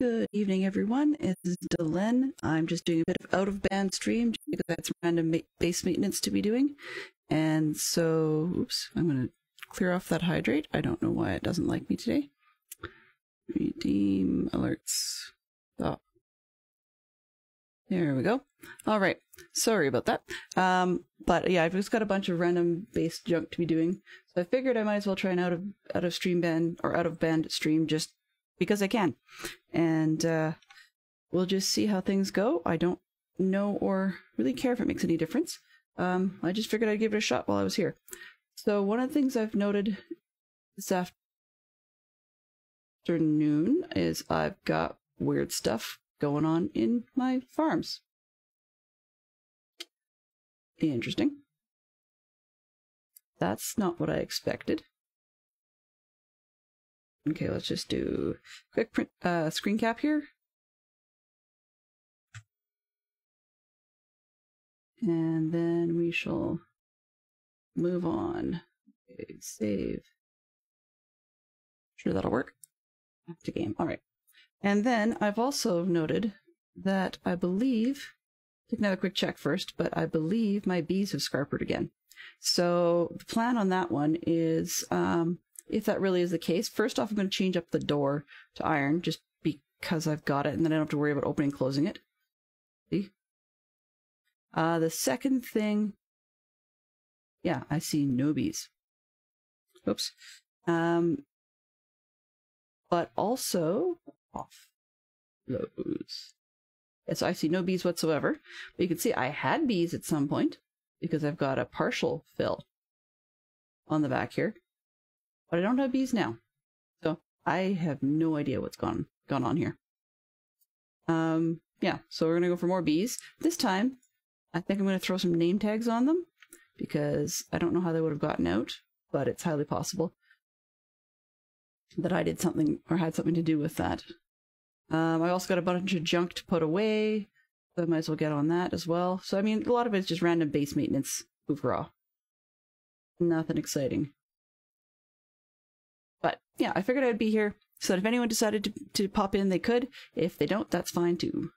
Good evening, everyone. It's Delenn. I'm just doing a bit of out-of-band stream because I had some random base maintenance to be doing. And so, oops, I'm going to clear off that hydrate. I don't know why it doesn't like me today. Redeem alerts. Stop. There we go. All right. Sorry about that. But yeah, I've just got a bunch of random base junk to be doing. So I figured I might as well try an out of band stream just because I can. And we'll just see how things go. I don't know or really care if it makes any difference. I just figured I'd give it a shot while I was here. So one of the things I've noted this afternoon is I've got weird stuff going on in my farms. Interesting. That's not what I expected. Okay, let's just do a quick screen cap here. And then we shall move on. Okay, save. Sure that'll work. Back to game. All right. And then I've also noted that I believe, take another quick check first, but I believe my bees have scarpered again. So the plan on that one is, if that really is the case, first off, I'm going to change up the door to iron just because I've got it, and then I don't have to worry about opening and closing it. See? The second thing, yeah, I see no bees. Oops. But also, off close. Yes, I see no bees whatsoever. But you can see I had bees at some point because I've got a partial fill on the back here. But I don't have bees now. So I have no idea what's gone on here. Yeah, so we're going to go for more bees. This time, I think I'm going to throw some name tags on them because I don't know how they would have gotten out, but it's highly possible that I did something or had something to do with that. I also got a bunch of junk to put away, so I might as well get on that as well. So, I mean, a lot of it's just random base maintenance overall. Nothing exciting. But, yeah, I figured I'd be here so that if anyone decided to pop in, they could. If they don't, that's fine too.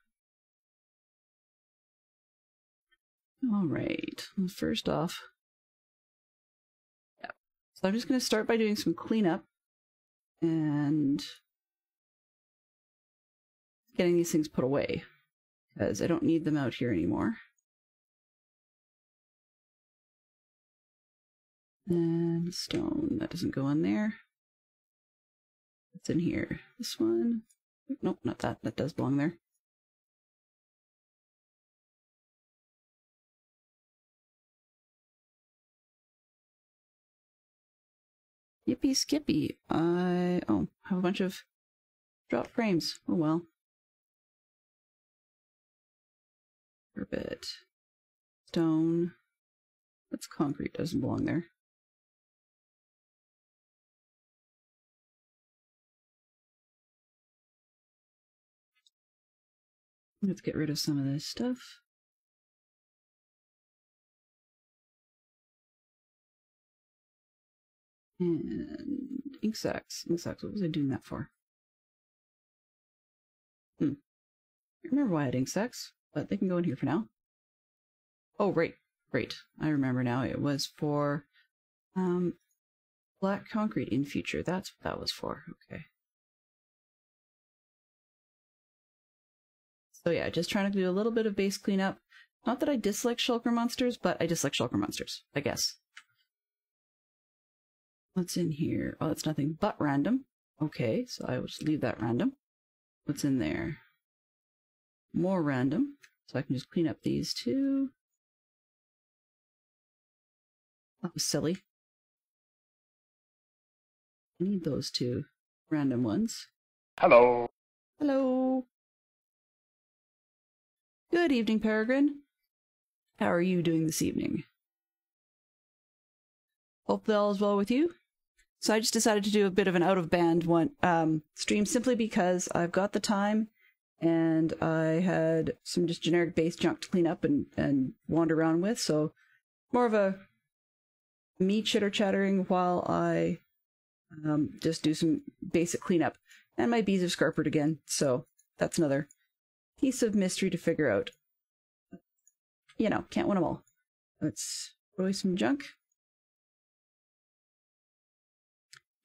All right, well, first off, yeah. So I'm just going to start by doing some cleanup and getting these things put away because I don't need them out here anymore. And stone, that doesn't go in there. What's in here? This one? Nope, not that. That does belong there. Yippee skippy. I have a bunch of drop frames. Oh well. Carpet. Stone. That's concrete. Doesn't belong there. Let's get rid of some of this stuff. And ink sacks. Ink sacks, what was I doing that for? I remember why I had ink sacks, but they can go in here for now. Oh, right. Great. I remember now. It was for black concrete in future. That's what that was for. Okay. So yeah, just trying to do a little bit of base cleanup. Not that I dislike shulker monsters, but I dislike shulker monsters, I guess. What's in here? Oh, that's nothing but random. Okay, so I will just leave that random. What's in there? More random. So I can just clean up these two. That was silly. I need those two random ones. Hello. Hello. Good evening, Peregrine. How are you doing this evening? Hope that all is well with you. So I just decided to do a bit of an out-of-band stream simply because I've got the time and I had some just generic base junk to clean up and wander around with. So more of a me chitter-chattering while I just do some basic cleanup. And my bees have scarpered again, so that's another piece of mystery to figure out. You know, can't win them all. Let's throw away some junk.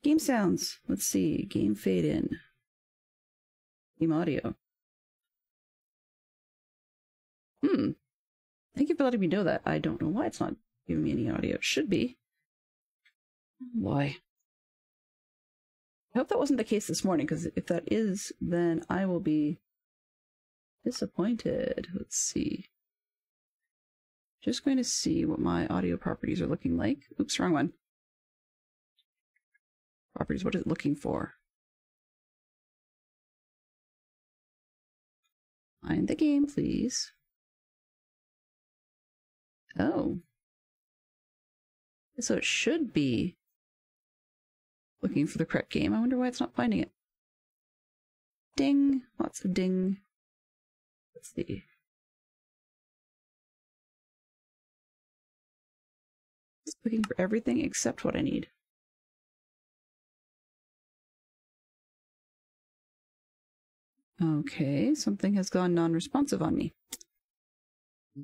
Game sounds. Let's see. Game fade in. Game audio. Thank you for letting me know that. I don't know why it's not giving me any audio. It should be. Why? I hope that wasn't the case this morning, because if that is, then I will be disappointed. Let's see. Just going to see what my audio properties are looking like. Oops, wrong one. Properties, what is it looking for? Find the game, please. Oh. So it should be looking for the correct game. I wonder why it's not finding it. Ding. Lots of ding. Let's see. It's looking for everything except what I need. Okay, something has gone non-responsive on me.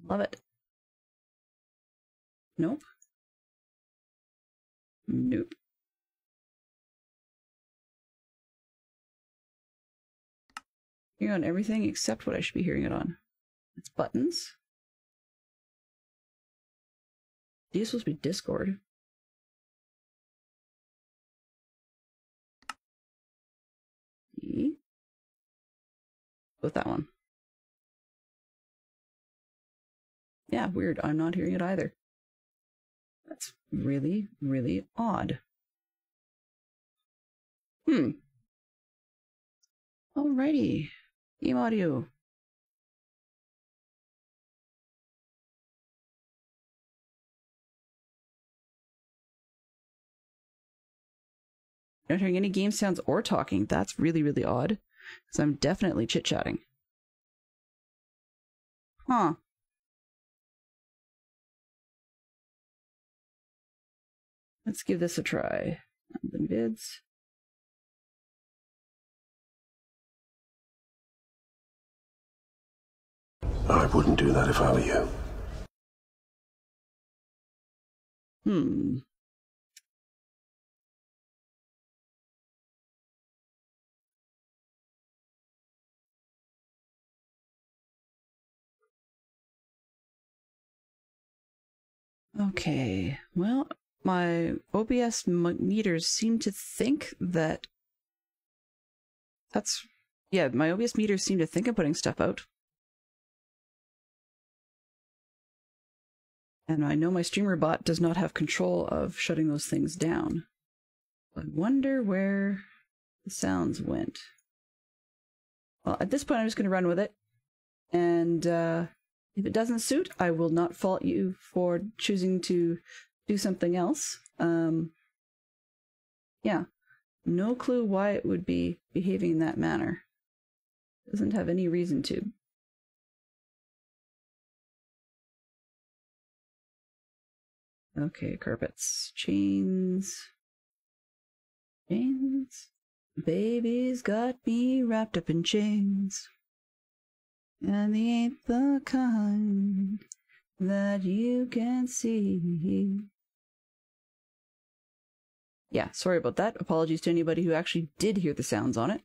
Love it. Nope. Nope. Hearing on everything except what I should be hearing it on. It's buttons. These are supposed to be Discord. E. With that one. Yeah, weird. I'm not hearing it either. That's really, really odd. Alrighty. Game audio. Not hearing any game sounds or talking. That's really, really odd. Because I'm definitely chit-chatting. Huh. Let's give this a try. Open vids. I wouldn't do that if I were you. Okay, well, my OBS meters seem to think that that's... Yeah, my OBS meters seem to think I'm putting stuff out. And I know my streamer bot does not have control of shutting those things down. I wonder where the sounds went. Well, at this point, I'm just going to run with it. And if it doesn't suit, I will not fault you for choosing to do something else. Yeah, no clue why it would be behaving in that manner. Doesn't have any reason to. Okay, carpets, chains. Chains? Baby's got me wrapped up in chains. And they ain't the kind that you can see. Yeah, sorry about that. Apologies to anybody who actually did hear the sounds on it.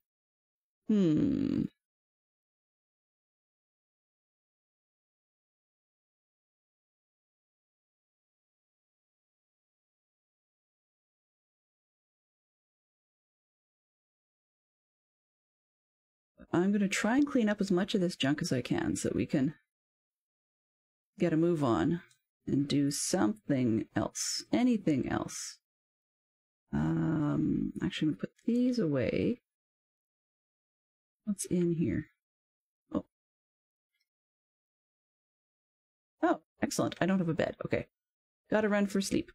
I'm going to try and clean up as much of this junk as I can so that we can get a move on and do something else. Anything else. Actually, I'm going to put these away. What's in here? Oh. Oh, excellent. I don't have a bed. Okay. Gotta run for sleep.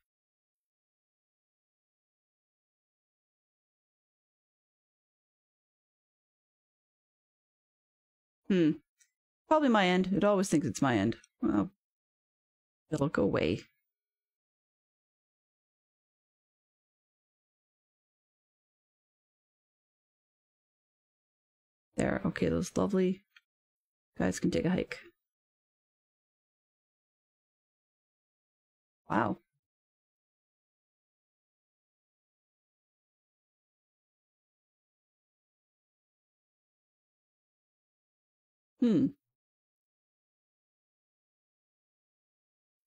Probably my end. It always thinks it's my end. Well, it'll go away. There. Okay, those lovely guys can take a hike. Wow. Hmm.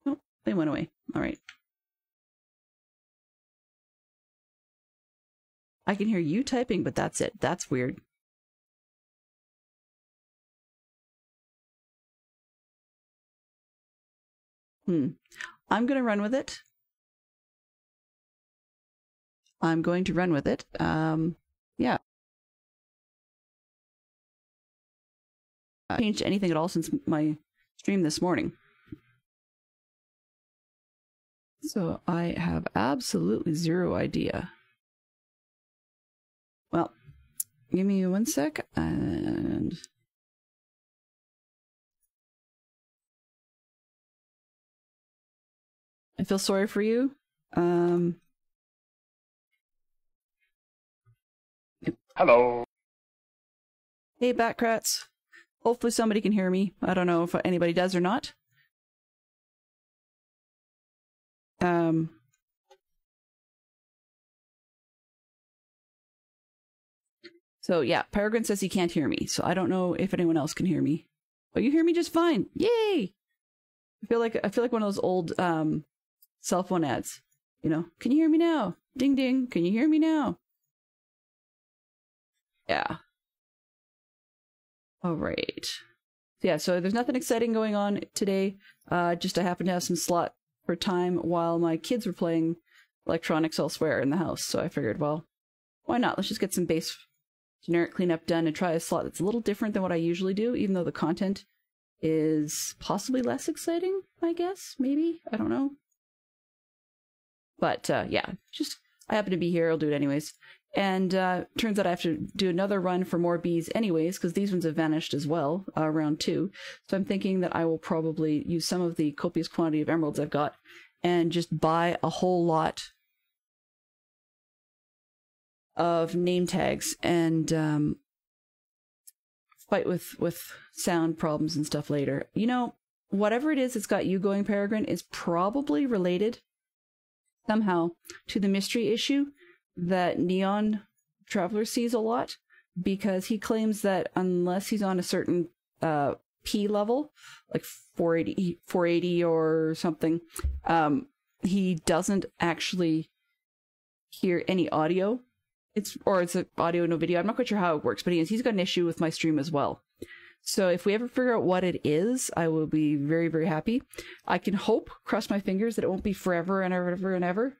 Oh, they went away. All right. I can hear you typing, but that's it. That's weird. I'm going to run with it. I'm going to run with it. Yeah. I haven't changed anything at all since my stream this morning. So I have absolutely zero idea. Well, give me 1 sec, and I feel sorry for you. Hello. Hey, Batkrats. Hopefully somebody can hear me. I don't know if anybody does or not. So yeah, Peregrine says he can't hear me, so I don't know if anyone else can hear me. Oh, you hear me just fine. Yay! I feel like one of those old cell phone ads. You know, can you hear me now? Ding ding, can you hear me now? Yeah. All right. Yeah, so there's nothing exciting going on today. Just I happen to have some slot for time while my kids were playing electronics elsewhere in the house. So I figured, well, why not? Let's just get some base generic cleanup done and try a slot that's a little different than what I usually do, even though the content is possibly less exciting, I guess, maybe? I don't know. But yeah, just I happen to be here, I'll do it anyways. And turns out I have to do another run for more bees anyways, because these ones have vanished as well, round 2. So I'm thinking that I will probably use some of the copious quantity of emeralds I've got and just buy a whole lot of name tags and fight with sound problems and stuff later. You know, whatever it is that's got you going, Peregrine, is probably related somehow to the mystery issue that Neon Traveler sees a lot, because he claims that unless he's on a certain P level, like 480 or something, he doesn't actually hear any audio. It's an audio, no video. I'm not quite sure how it works, but he's got an issue with my stream as well. So if we ever figure out what it is, I will be very, very happy. I can hope, cross my fingers, that it won't be forever and ever and ever.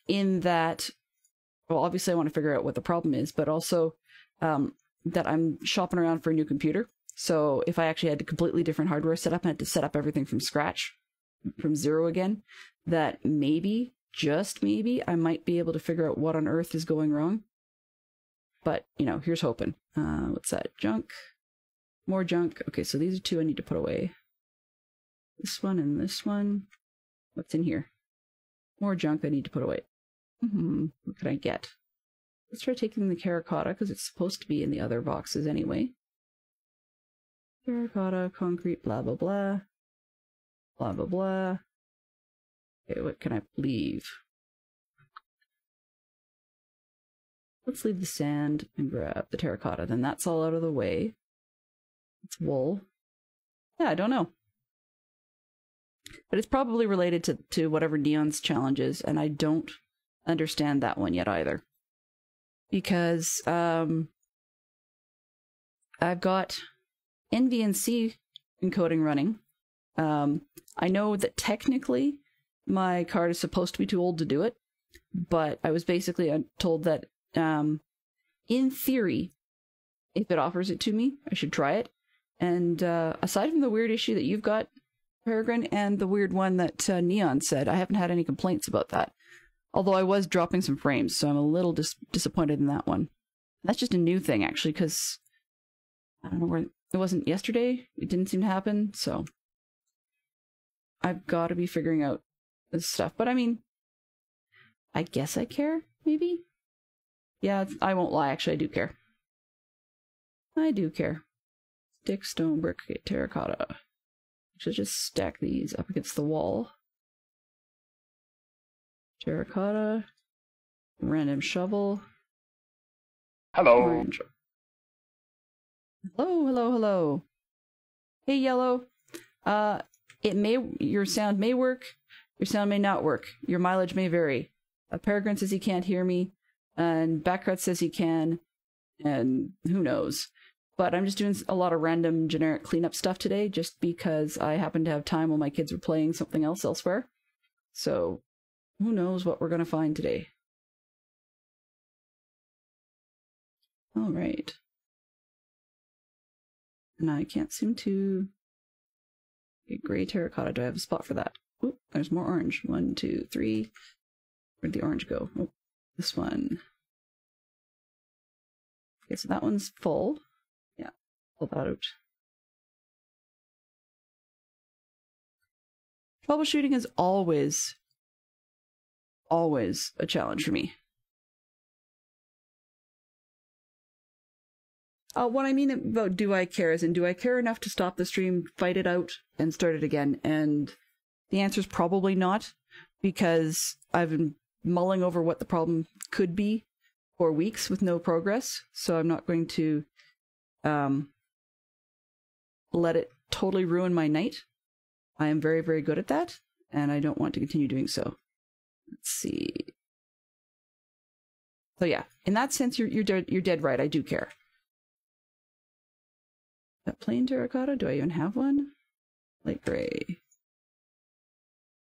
In that, well, obviously I want to figure out what the problem is, but also that I'm shopping around for a new computer. So if I actually had a completely different hardware setup and had to set up everything from scratch, from zero again, that maybe, just maybe, I might be able to figure out what on earth is going wrong. But, you know, here's hoping. What's that? Junk. More junk. Okay, so these are 2 I need to put away. This one and this one. What's in here? More junk I need to put away. What can I get? Let's try taking the terracotta, because it's supposed to be in the other boxes anyway. Terracotta, concrete, blah, blah, blah. Blah, blah, blah. Okay, what can I leave? Let's leave the sand and grab the terracotta. Then that's all out of the way. It's wool. Yeah, I don't know. But it's probably related to whatever Neon's challenge is, and I don't understand that one yet either. Because I've got NVNC encoding running. I know that technically my card is supposed to be too old to do it, but I was basically told that in theory, if it offers it to me, I should try it. And aside from the weird issue that you've got, Peregrine, and the weird one that Neon said, I haven't had any complaints about that. Although I was dropping some frames, so I'm a little disappointed in that one. That's just a new thing, actually, because I don't know where... It wasn't yesterday. It didn't seem to happen, so I've got to be figuring out this stuff. But I mean, I guess I care, maybe? Yeah, I won't lie, actually, I do care. I do care. Stick, stone, brick, terracotta. Should just stack these up against the wall. Terracotta. Random shovel. Hello. Orange. Hello, hello, hello. Hey, yellow. Your sound may work. Your sound may not work. Your mileage may vary. Peregrine says he can't hear me, and Backrat says he can, and who knows. But I'm just doing a lot of random generic cleanup stuff today, just because I happen to have time while my kids are playing something else elsewhere. So, who knows what we're going to find today. All right. And I can't seem to get gray terracotta. Do I have a spot for that? Oop, there's more orange. 1, 2, 3. Where'd the orange go? Oh, this one. Okay, so that one's full. Yeah, pull that out. Troubleshooting is always a challenge for me. What I mean about do I care is, do I care enough to stop the stream, fight it out, and start it again? And the answer is probably not, because I've been mulling over what the problem could be for weeks with no progress, so I'm not going to let it totally ruin my night. I am very, very good at that, and I don't want to continue doing so. Let's see. So yeah, in that sense, you're dead right. I do care. That plain terracotta? Do I even have one? Light gray.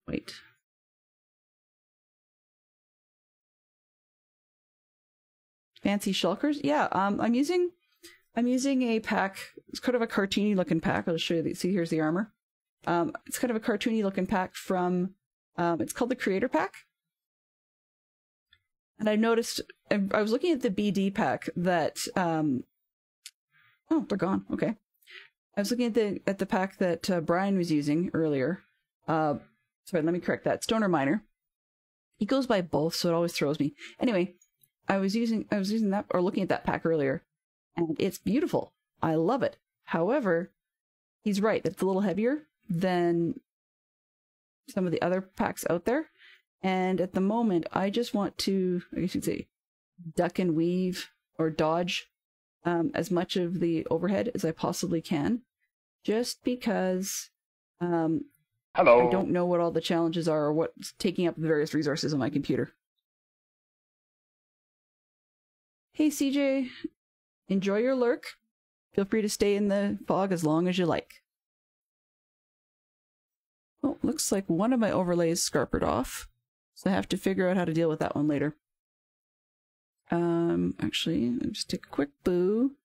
White. Fancy shulkers? Yeah, I'm using a pack. It's kind of a cartoony looking pack. I'll show you. See, here's the armor. It's kind of a cartoony looking pack from. It's called the Creator Pack. And I noticed. I was looking at the BD pack that. Oh, they're gone. Okay. I was looking at the pack that Brian was using earlier. Sorry, let me correct that. Stoner Miner. He goes by both, so it always throws me. Anyway, I was using that, or looking at that pack earlier, and it's beautiful. I love it. However, he's right. It's a little heavier than some of the other packs out there. And at the moment, I just want to, I guess you'd say, duck and weave or dodge as much of the overhead as I possibly can, just because Hello. I don't know what all the challenges are or what's taking up the various resources on my computer. Hey CJ, enjoy your lurk. Feel free to stay in the fog as long as you like. Oh, looks like one of my overlays scarpered off, so I have to figure out how to deal with that one later. Actually, I'll just take a quick boo.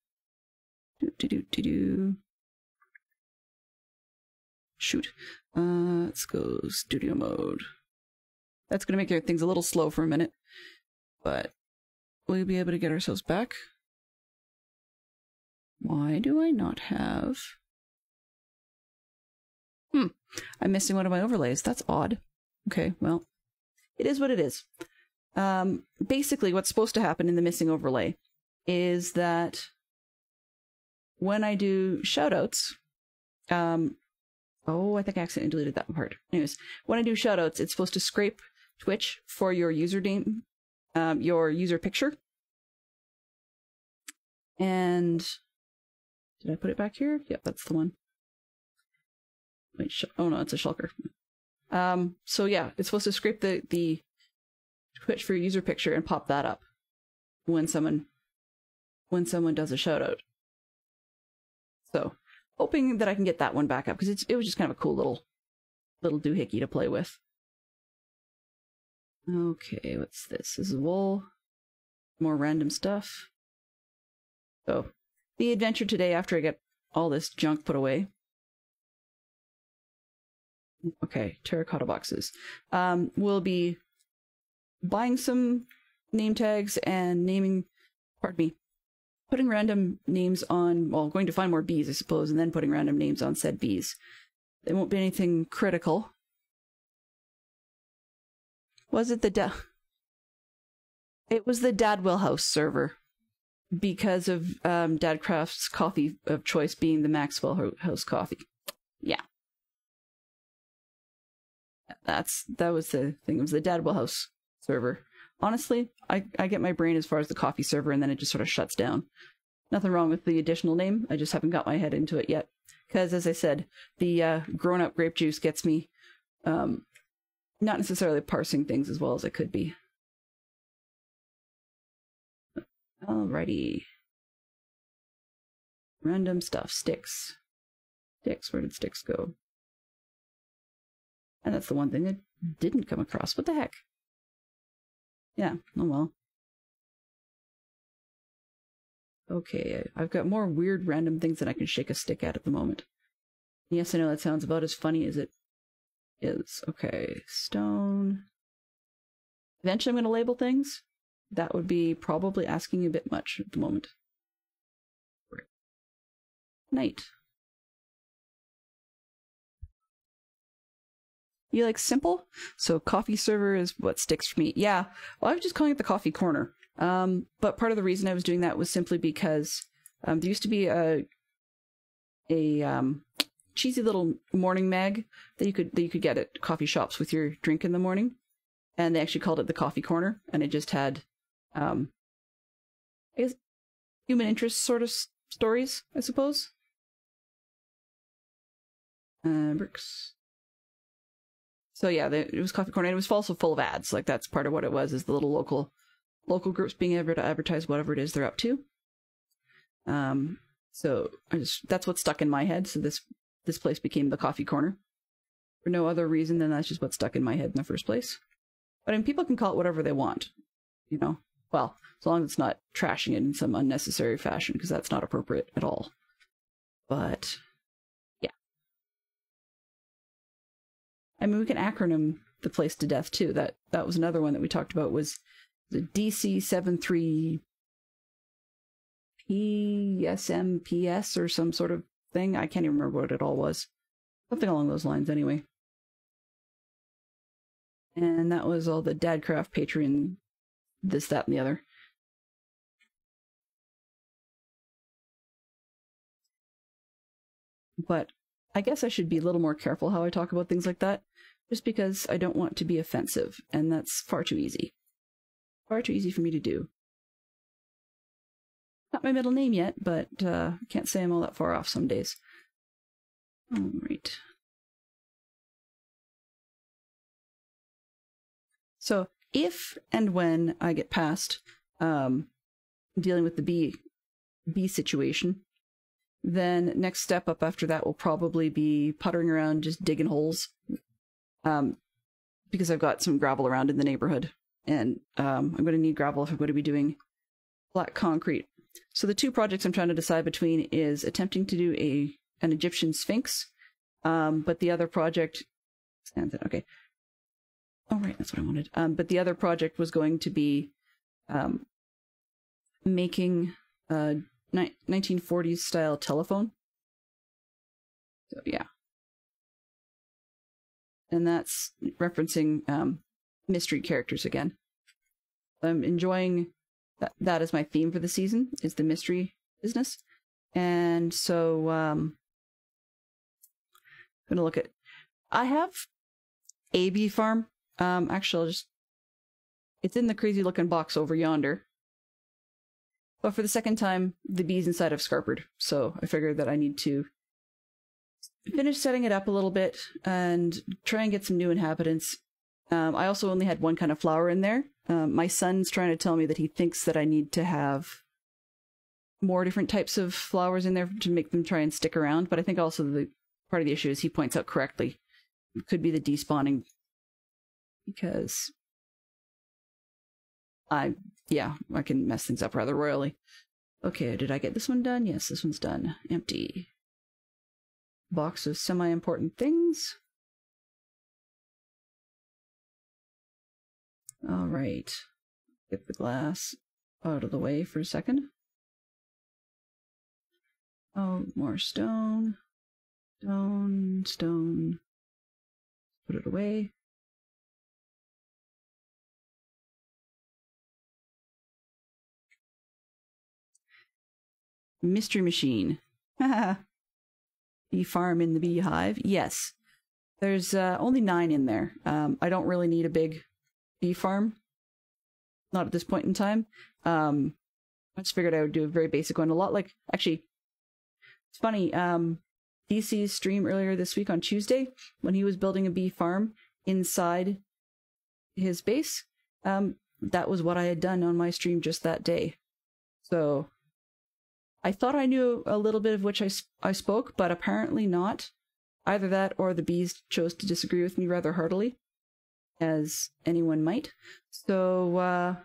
Shoot. Let's go studio mode. That's gonna make things a little slow for a minute, but we'll be able to get ourselves back. Why do I not have... I'm missing one of my overlays. That's odd. Okay, well, it is what it is. Basically, what's supposed to happen in the missing overlay is that when I do shoutouts, oh, I think I accidentally deleted that part. Anyways, when I do shoutouts, it's supposed to scrape Twitch for your username, your user picture. And did I put it back here? Yep, that's the one. Wait, oh no, it's a shulker. So yeah, it's supposed to scrape the Twitch for your user picture and pop that up when someone does a shout out. So hoping that I can get that one back up, because it was just kind of a cool little doohickey to play with. Okay, what's this? This is wool. More random stuff. So the adventure today, after I get all this junk put away. Okay, terracotta boxes. We'll be buying some name tags and putting random names on, well, going to find more bees, I suppose, and then putting random names on said bees. There won't be anything critical. Was it the It was the Dadwell House server. because of Dadcraft's coffee of choice being the Maxwell House coffee. Yeah. That was the thing. It was the Dadwell House server. Honestly, I get my brain as far as the coffee server, and then it just sort of shuts down. Nothing wrong with the additional name. I just haven't got my head into it yet. Because, as I said, the grown-up grape juice gets me not necessarily parsing things as well as I could be. Alrighty. Random stuff. Sticks. Sticks. Where did sticks go? And that's the one thing I didn't come across. What the heck? Yeah, oh well. Okay, I've got more weird random things that I can shake a stick at the moment. Yes, I know that sounds about as funny as it is. Okay, stone. Eventually I'm going to label things. That would be probably asking a bit much at the moment. Night. You like simple? So coffee server is what sticks for me. Yeah, well, I was just calling it the coffee corner. But part of the reason I was doing that was simply because there used to be a cheesy little morning mag that you could get at coffee shops with your drink in the morning, and they actually called it the coffee corner, and it just had I guess human interest sort of stories, I suppose. Bricks. So yeah, it was coffee corner, and it was also full of ads. Like, that's part of what it was, is the little local groups being able to advertise whatever it is they're up to. So that's what stuck in my head. So this place became the coffee corner for no other reason than that's just what stuck in my head in the first place. But I mean, people can call it whatever they want, you know. Well, as long as it's not trashing it in some unnecessary fashion, because that's not appropriate at all. But yeah, I mean, we can acronym the place to death too. That was another one that we talked about, was the DC73PS or some sort of thing. I can't even remember what it all was. Something along those lines anyway. And that was all the Dadcraft Patreon, this, that, and the other. But I guess I should be a little more careful how I talk about things like that, just because I don't want to be offensive, and that's far too easy. Far too easy for me to do. Not my middle name yet, but can't say I'm all that far off some days. Alright. So, if and when I get past dealing with the bee situation, then next step up after that will probably be puttering around, just digging holes. Because I've got some gravel around in the neighborhood, and I'm going to need gravel if I'm going to be doing black concrete. So the two projects I'm trying to decide between is attempting to do an Egyptian Sphinx, but the other project... Okay. Oh, right, that's what I wanted. But the other project was going to be making a 1940s style telephone. So, yeah. And that's referencing mystery characters again. I'm enjoying that as my theme for the season, is the mystery business. And so I'm going to look at... I have a bee farm. Actually, it's in the crazy looking box over yonder. But for the second time, the bee's inside of Scarpered. So I figured that I need to finish setting it up a little bit and try and get some new inhabitants. I also only had one kind of flower in there. My son's trying to tell me that he thinks that I need to have more different types of flowers in there to make them try and stick around. But I think also the part of the issue is, he points out correctly, it could be the despawning. Because I can mess things up rather royally. Okay, did I get this one done? Yes, this one's done. Empty. Box of semi-important things. Alright. Get the glass out of the way for a second. Oh, more stone. Stone. Put it away. Mystery machine. Haha. Bee farm in the beehive. Yes. There's only 9 in there. I don't really need a big bee farm. Not at this point in time. I just figured I would do a very basic one. A lot like... Actually, it's funny. DC's stream earlier this week on Tuesday, when he was building a bee farm inside his base, that was what I had done on my stream just that day. So... I thought I knew a little bit of which I spoke, but apparently not. Either that or the bees chose to disagree with me rather heartily, as anyone might. So,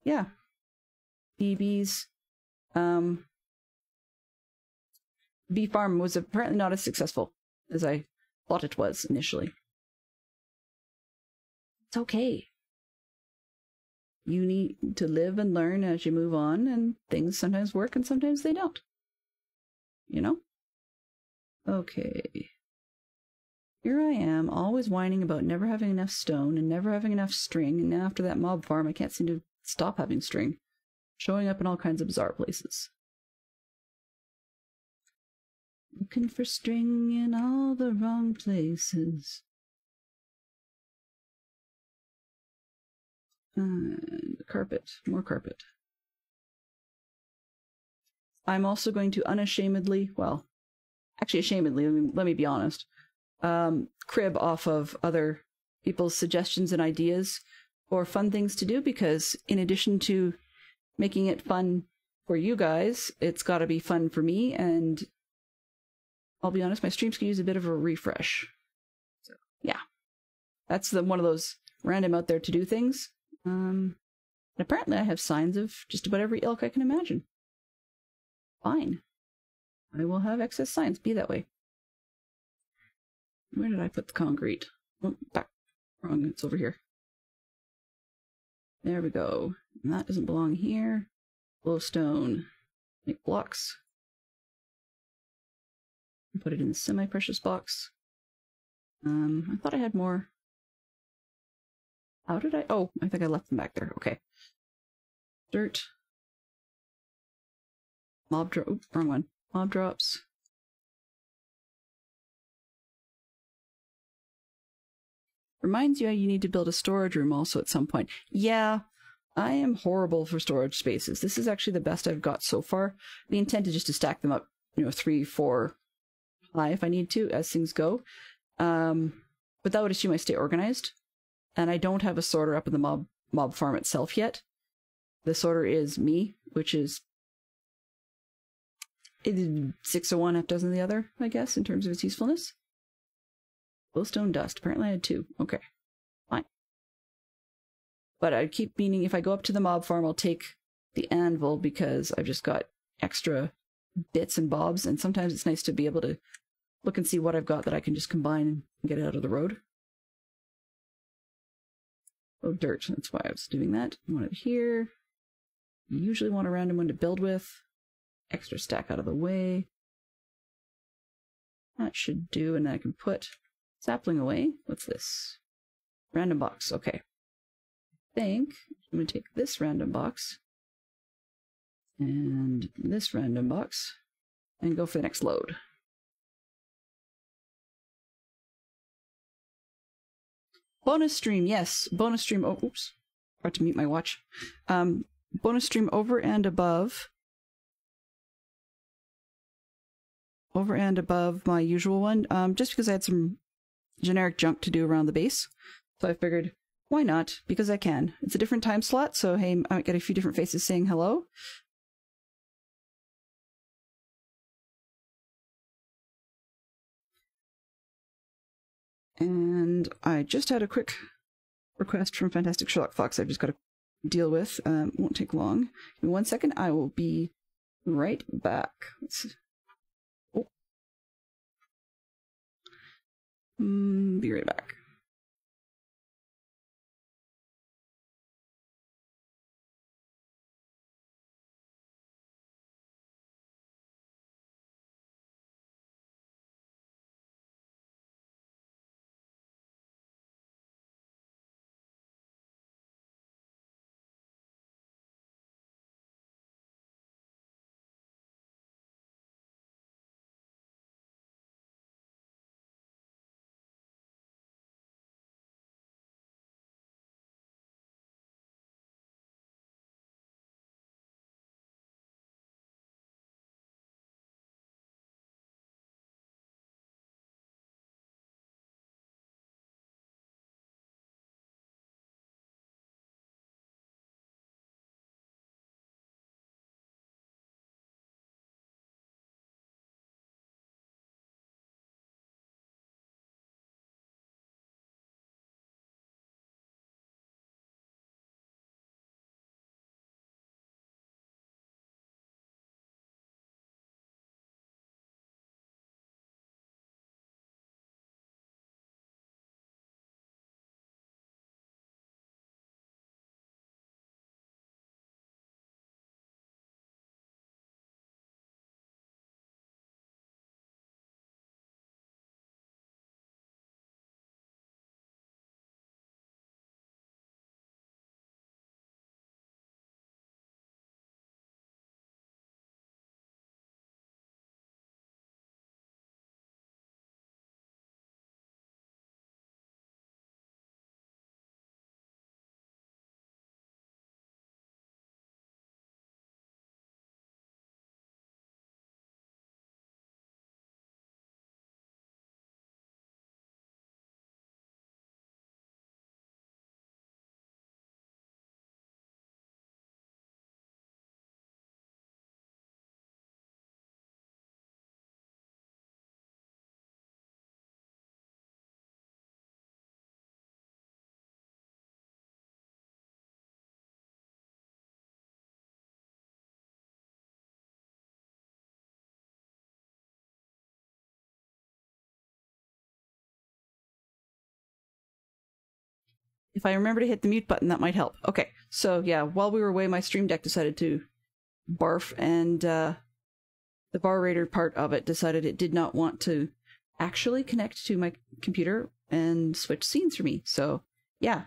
yeah. Bees. Bee farm was apparently not as successful as I thought it was initially. It's okay. You need to live and learn as you move on, and things sometimes work and sometimes they don't. You know? Okay. Here I am, always whining about never having enough stone and never having enough string, and now after that mob farm I can't seem to stop having string. Showing up in all kinds of bizarre places. Looking for string in all the wrong places. And carpet. More carpet. I'm also going to unashamedly, well, actually ashamedly, let me be honest, crib off of other people's suggestions and ideas for fun things to do, because in addition to making it fun for you guys, it's got to be fun for me, and I'll be honest, my streams could use a bit of a refresh. So, yeah. That's one of those random out there to do things. And apparently I have signs of just about every ilk I can imagine. Fine. I will have excess signs. Be that way. Where did I put the concrete? Oh, back. Wrong. It's over here. There we go. And that doesn't belong here. Glowstone. Make blocks. Put it in the semi-precious box. I thought I had more. How did I? Oh, I think I left them back there. Okay. Dirt. Mob drop. Oops, wrong one. Mob drops. Reminds you how you need to build a storage room also at some point. Yeah, I am horrible for storage spaces. This is actually the best I've got so far. The intent is just to stack them up, 3, 4 high if I need to, as things go. But that would assume I stay organized. And I don't have a sorter up in the mob farm itself yet. The sorter is me, which is 6 of one, half dozen of the other, I guess, in terms of its usefulness. Glowstone dust. Apparently I had 2. Okay. Fine. But I keep meaning if I go up to the mob farm, I'll take the anvil because I've just got extra bits and bobs, and sometimes it's nice to be able to look and see what I've got that I can just combine and get it out of the road. Oh, dirt. That's why I was doing that. I want it here. You usually want a random one to build with. Extra stack out of the way. That should do, and then I can put sapling away. What's this? Random box. Okay. I think I'm going to take this random box and this random box and go for the next load. Bonus stream, yes. Bonus stream. Oh, oops. Forgot to mute my watch. Bonus stream over and above my usual one, just because I had some generic junk to do around the base. So I figured, why not? Because I can. It's a different time slot, so hey, I might get a few different faces saying hello. And I just had a quick request from Fantastic Sherlock Fox I've just got to deal with. Won't take long. Give me 1 second. I will be right back. Be right back. If I remember to hit the mute button, that might help. Okay, so yeah, while we were away, my Stream Deck decided to barf, and the bar raider part of it decided it did not want to actually connect to my computer and switch scenes for me. So, yeah.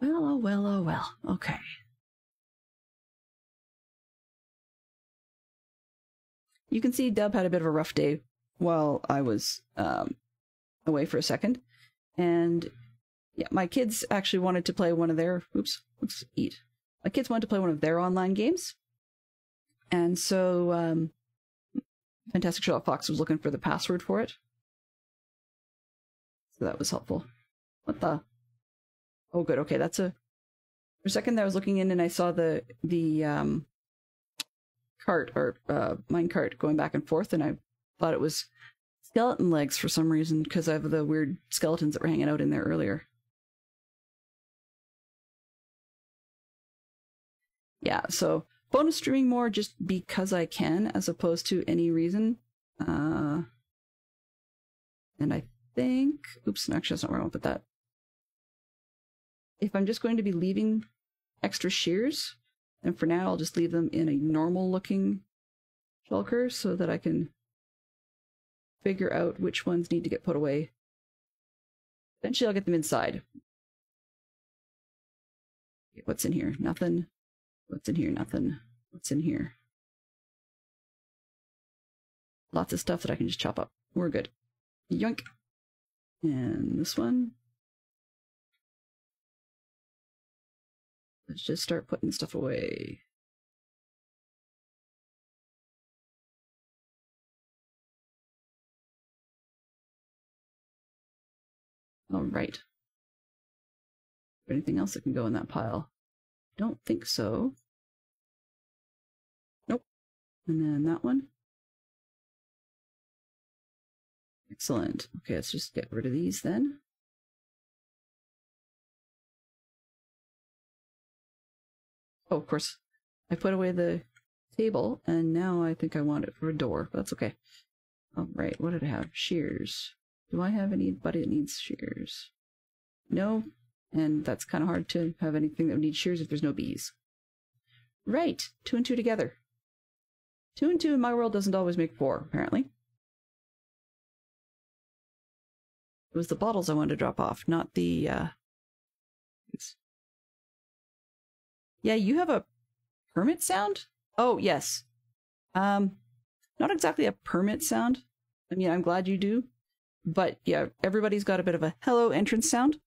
Well, oh well, oh well. Okay. You can see Dub had a bit of a rough day while I was away for a second. And yeah, my kids actually wanted to play one of their... My kids wanted to play one of their online games. And so Fantastic Sherlock Fox was looking for the password for it. So that was helpful. What the... Oh, good. Okay, that's a... For a second there I was looking in and I saw the cart, or mine cart, going back and forth, and I thought it was skeleton legs for some reason, because of the weird skeletons that were hanging out in there earlier. Yeah, so bonus streaming more just because I can, as opposed to any reason. And I think... Oops, actually that's not where I want to put that. If I'm just going to be leaving extra shears, and for now I'll just leave them in a normal looking shulker so that I can figure out which ones need to get put away. Eventually I'll get them inside. What's in here? Nothing. What's in here? Nothing. What's in here? Lots of stuff that I can just chop up. We're good. Yoink. And this one. Let's just start putting stuff away. All right. Anything else that can go in that pile? Don't think so. Nope. And then that one. Excellent. Okay, let's just get rid of these then. Oh, of course, I put away the table, and now I think I want it for a door. But that's okay. All right, what did I have? Shears. Do I have anybody that needs shears? No, and that's kind of hard to have anything that would need shears if there's no bees. Right, 2 and 2 together. 2 and 2 in my world doesn't always make 4, apparently. It was the bottles I wanted to drop off, not the, Yeah, you have a permit sound? Oh, yes. Not exactly a permit sound. I mean, I'm glad you do. But yeah, everybody's got a bit of a hello entrance sound.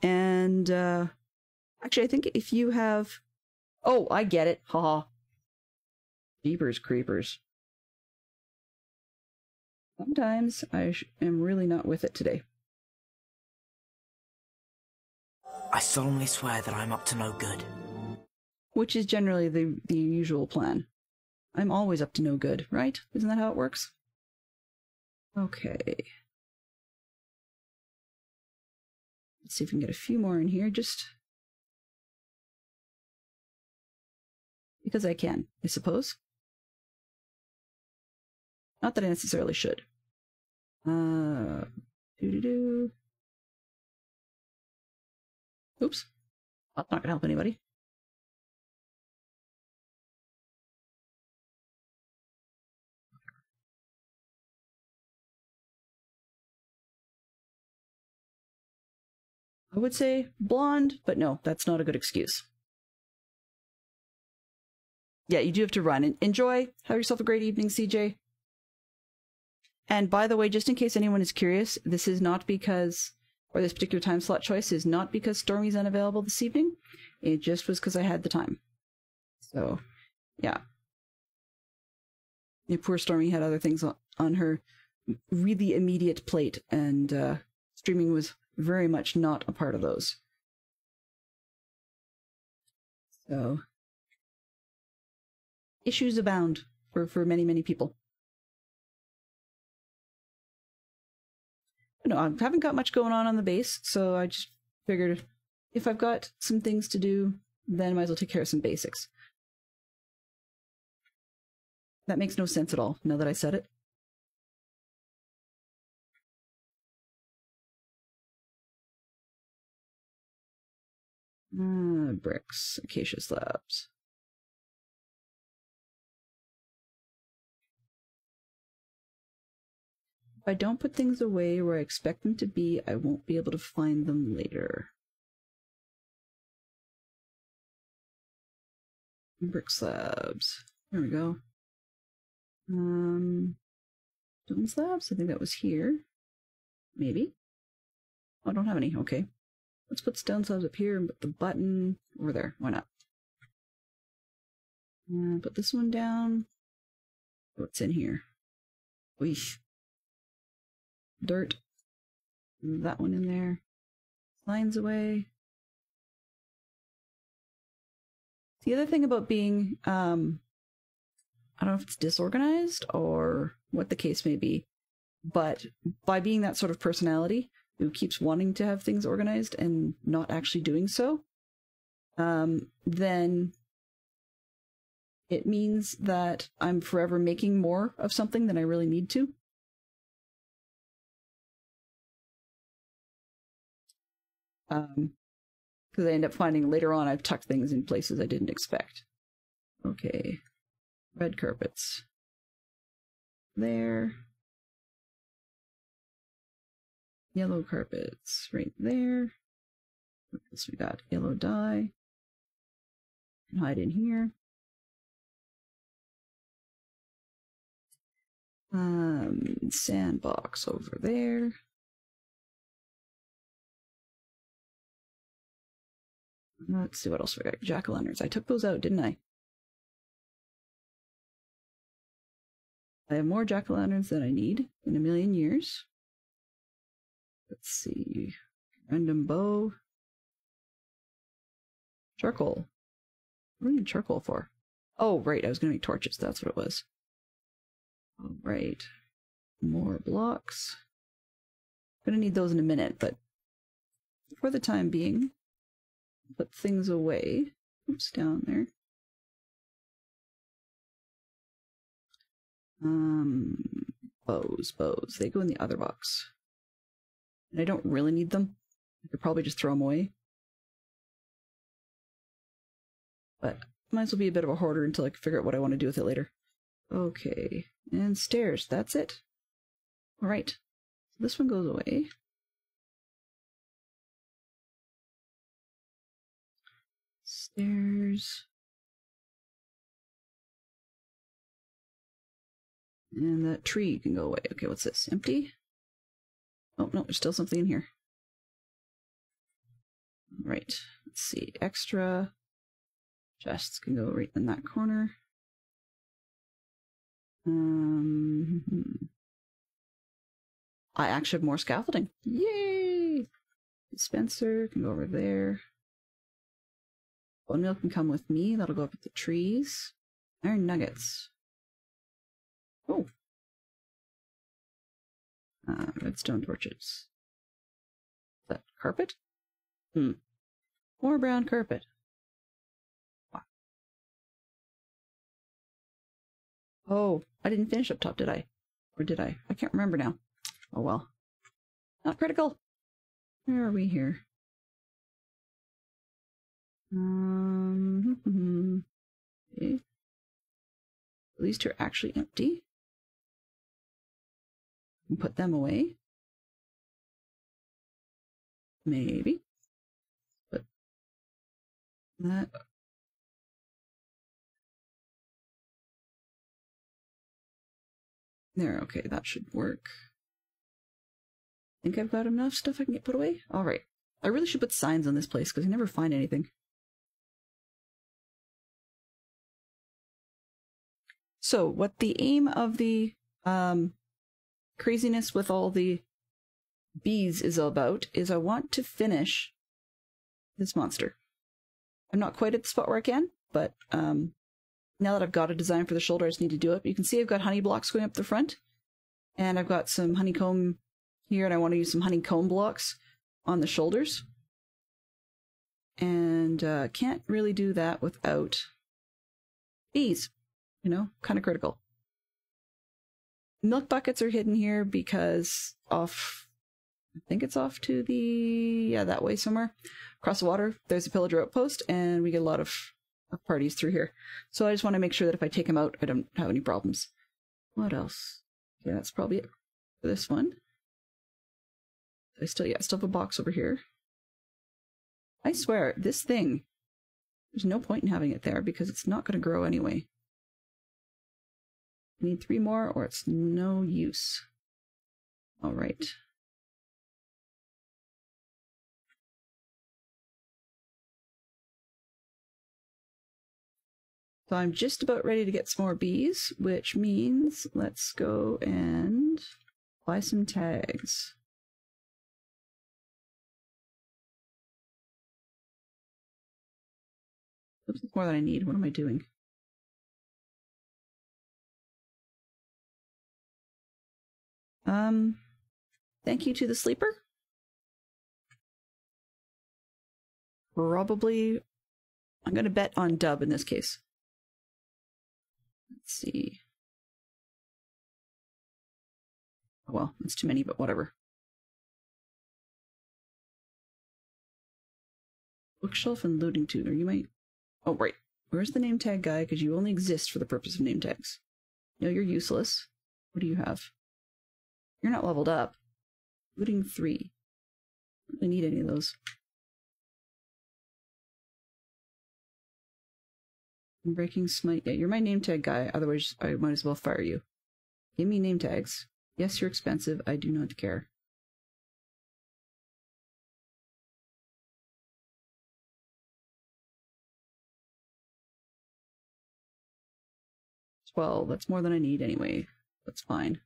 And actually, I think if you have... Oh, I get it. Haha. Jeepers creepers. Sometimes I am really not with it today. I solemnly swear that I'm up to no good. Which is generally the usual plan. I'm always up to no good, right? Isn't that how it works? Okay. Let's see if we can get a few more in here, just because I can, I suppose. Not that I necessarily should. Doo-doo-doo. Oops. That's not gonna help anybody. I would say blonde, but no, that's not a good excuse. Yeah, you do have to run. Enjoy. Have yourself a great evening, CJ. And by the way, just in case anyone is curious, this is not because, or this particular time slot choice is not because Stormy's unavailable this evening. It just was because I had the time. So, yeah. Yeah, poor Stormy had other things on her really immediate plate, and streaming was very much not a part of those. So, issues abound for many, many people. No, I haven't got much going on the base, so I just figured if I've got some things to do, then I might as well take care of some basics. That makes no sense at all, now that I said it. Bricks, acacia slabs. If I don't put things away where I expect them to be, I won't be able to find them later. Brick slabs. There we go. Stone slabs? I think that was here. Maybe. Oh, I don't have any. Okay. Let's put stone slabs up here and put the button over there. Why not? Put this one down. What's in here? Weesh. Dirt. That one in there. Lines away. The other thing about being, I don't know if it's disorganized or what the case may be, but by being that sort of personality who keeps wanting to have things organized and not actually doing so, then it means that I'm forever making more of something than I really need to. Because I end up finding later on I've tucked things in places I didn't expect. Okay. Red carpets. There. Yellow carpets right there. What else we got? Yellow dye. Can hide in here. Sandbox over there. Let's see what else we got. Jack-o'-lanterns. I took those out, didn't I? I have more jack-o'-lanterns than I need in a million years. Let's see. Random bow. Charcoal. What do I need charcoal for? Oh, right. I was going to make torches. That's what it was. All right. More blocks. I'm going to need those in a minute, but for the time being, put things away. Oops, down there. Bows. They go in the other box. And I don't really need them. I could probably just throw them away. But might as well be a bit of a hoarder until I can figure out what I want to do with it later. Okay. And stairs. That's it. Alright. This one goes away. Stairs. And that tree can go away. Okay, what's this? Empty? Oh, no, there's still something in here. Right. Let's see. Extra. Chests can go right in that corner. I actually have more scaffolding. Yay! Dispenser can go over there. Bone meal can come with me. That'll go up with the trees. Iron nuggets. Oh. Redstone torches. Is that carpet? More brown carpet. Wow. Oh, I didn't finish up top, did I? Or did I? I can't remember now. Oh well. Not critical. Where are we here? Okay. At least you're actually empty. And put them away. Maybe. But that. There, okay, that should work. Think I've got enough stuff I can get put away? Alright. I really should put signs on this place because I never find anything. So, what the aim of the craziness with all the bees is about is I want to finish this monster. I'm not quite at the spot where I can, but now that I've got a design for the shoulder, I just need to do it. But you can see I've got honey blocks going up the front, and I've got some honeycomb here, and I want to use some honeycomb blocks on the shoulders. And can't really do that without bees. You know, kind of critical. Milk buckets are hidden here because off I think it's off to the... yeah, that way somewhere. Across the water, there's a pillager outpost, and we get a lot of parties through here. So I just want to make sure that if I take him out, I don't have any problems. What else? Yeah, that's probably it for this one. I still have a box over here. I swear, this thing, there's no point in having it there because it's not going to grow anyway. I need 3 more or it's no use. All right. So I'm just about ready to get some more bees, which means let's go and buy some tags. Oops, that's more than I need. What am I doing? Thank you to the sleeper. Probably, I'm going to bet on dub in this case. Let's see. Oh, well, it's too many, but whatever. Bookshelf and loading tuner. You might... oh, right. Where's the name tag guy? Because you only exist for the purpose of name tags. No, you're useless. What do you have? You're not leveled up. Looting 3. I don't really need any of those. Breaking smite. Yeah, you're my name tag guy. Otherwise, I might as well fire you. Give me name tags. Yes, you're expensive. I do not care. Well, that's more than I need anyway. That's fine.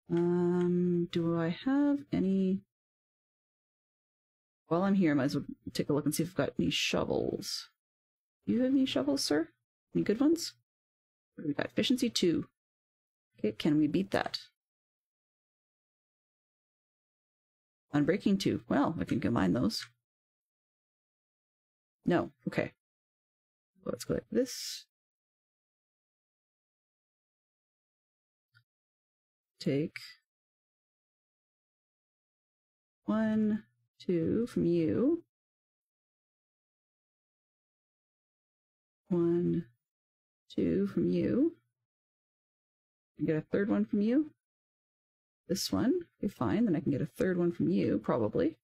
Do I have any... while I'm here, I might as well take a look and see if I've got any shovels. Do you have any shovels, sir? Any good ones? What do we got? Efficiency 2. Okay, can we beat that? Unbreaking 2. Well, I can combine those. No. Okay. Let's go like this. Take 1, 2 from you. 1, 2 from you. I get a third one from you. This one. Okay, fine. Then I can get a third one from you, probably.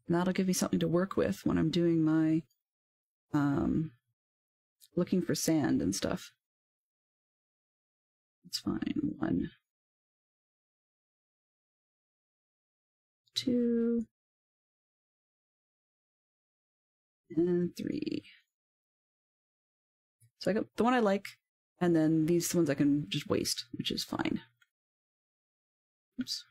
And that'll give me something to work with when I'm doing my looking for sand and stuff. It's fine. 1, 2, and 3. So I got the one I like, and then these ones I can just waste, which is fine. Oops.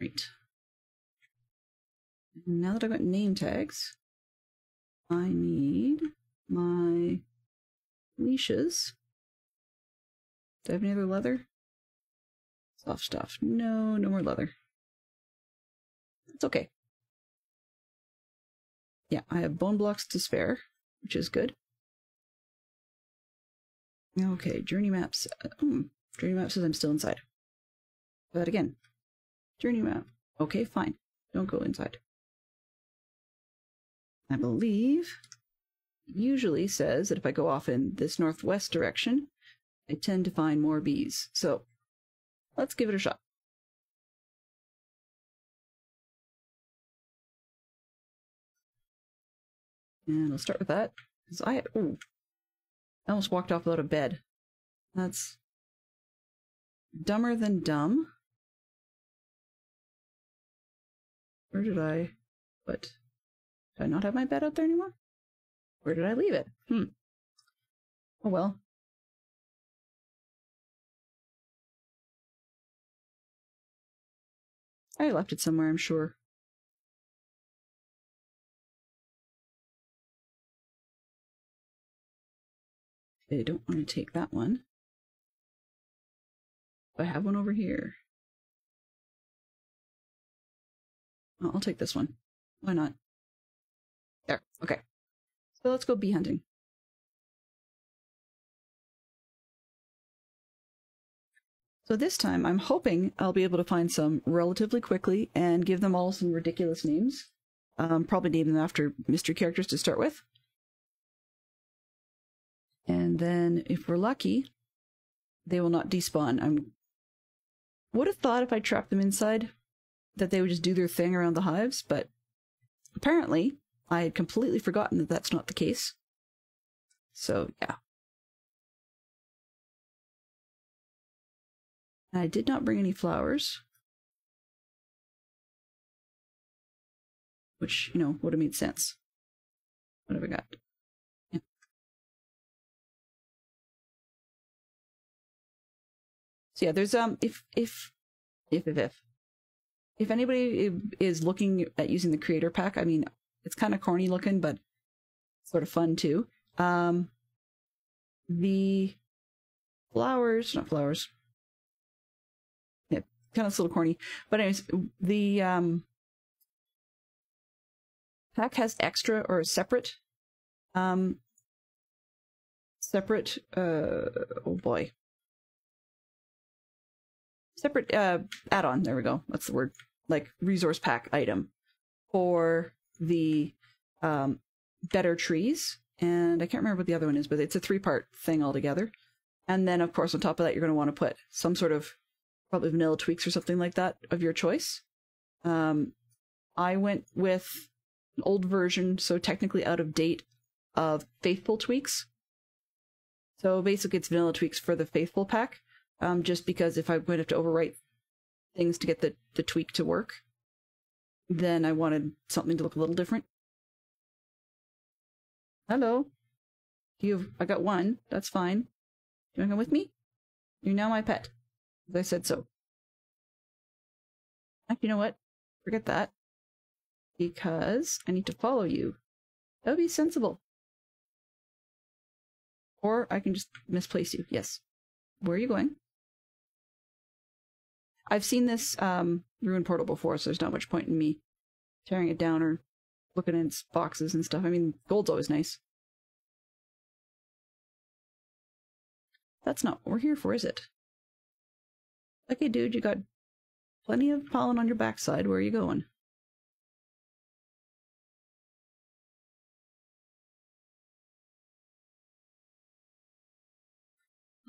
Right. Now that I've got name tags, I need my leashes. Do I have any other leather? Soft stuff. No, no more leather. It's okay. Yeah, I have bone blocks to spare, which is good. Okay, journey maps. Journey map says I'm still inside. Try that again. Journey map. Okay, fine. Don't go inside. I believe it usually says that if I go off in this northwest direction, I tend to find more bees. So let's give it a shot. And I'll start with that. Because I almost walked off without a bed. That's dumber than dumb. Where did I put? Did I not have my bed out there anymore? Where did I leave it? Oh well. I left it somewhere, I'm sure. I don't want to take that one. I have one over here. I'll take this one. Why not? There. Okay. So let's go bee hunting. So this time, I'm hoping I'll be able to find some relatively quickly and give them all some ridiculous names. Probably name them after mystery characters to start with. And then, if we're lucky, they will not despawn. I would have thought if I trapped them inside that they would just do their thing around the hives, but apparently I had completely forgotten that that's not the case. So, yeah. I did not bring any flowers. Which, you know, would have made sense. What have I got? Yeah. So yeah, there's if anybody is looking at using the creator pack, I mean, it's kind of corny looking, but sort of fun too. The flowers, not flowers. Yeah, kind of a little corny. But anyways, the pack has extra or separate oh boy. Separate add-on, there we go. That's the word. Like resource pack item for the better trees. And I can't remember what the other one is, but it's a 3-part thing altogether. And then, of course, on top of that, you're going to want to put some sort of probably vanilla tweaks or something like that of your choice. I went with an old version, so technically out of date, of Faithful tweaks. So basically, it's vanilla tweaks for the Faithful pack. Just because if I'm going to have to overwrite things to get the tweak to work, then I wanted something to look a little different. Hello. I got one. That's fine. Do you want to come with me? You're now my pet. As I said so. Actually, you know what? Forget that. Because I need to follow you. That would be sensible. Or I can just misplace you. Yes. Where are you going? I've seen this ruined portal before, so there's not much point in me tearing it down or looking in its boxes and stuff. I mean, gold's always nice. That's not what we're here for, is it? Okay, dude, you got plenty of pollen on your backside. Where are you going?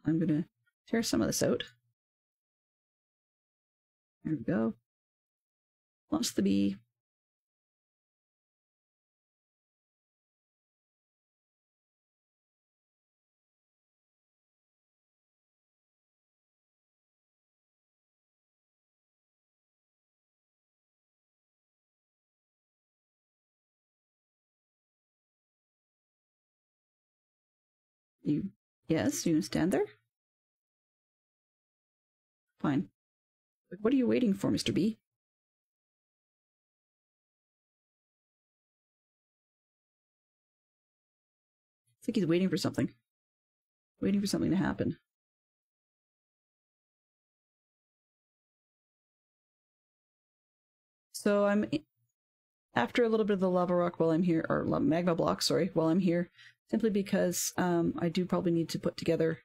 I'm gonna tear some of this out. There we go. Lost the bee. Yes, you gonna stand there? Fine. But what are you waiting for, Mr. B? It's like he's waiting for something. Waiting for something to happen. So I'm after a little bit of the lava rock while I'm here, or magma block, sorry, while I'm here, simply because I do probably need to put together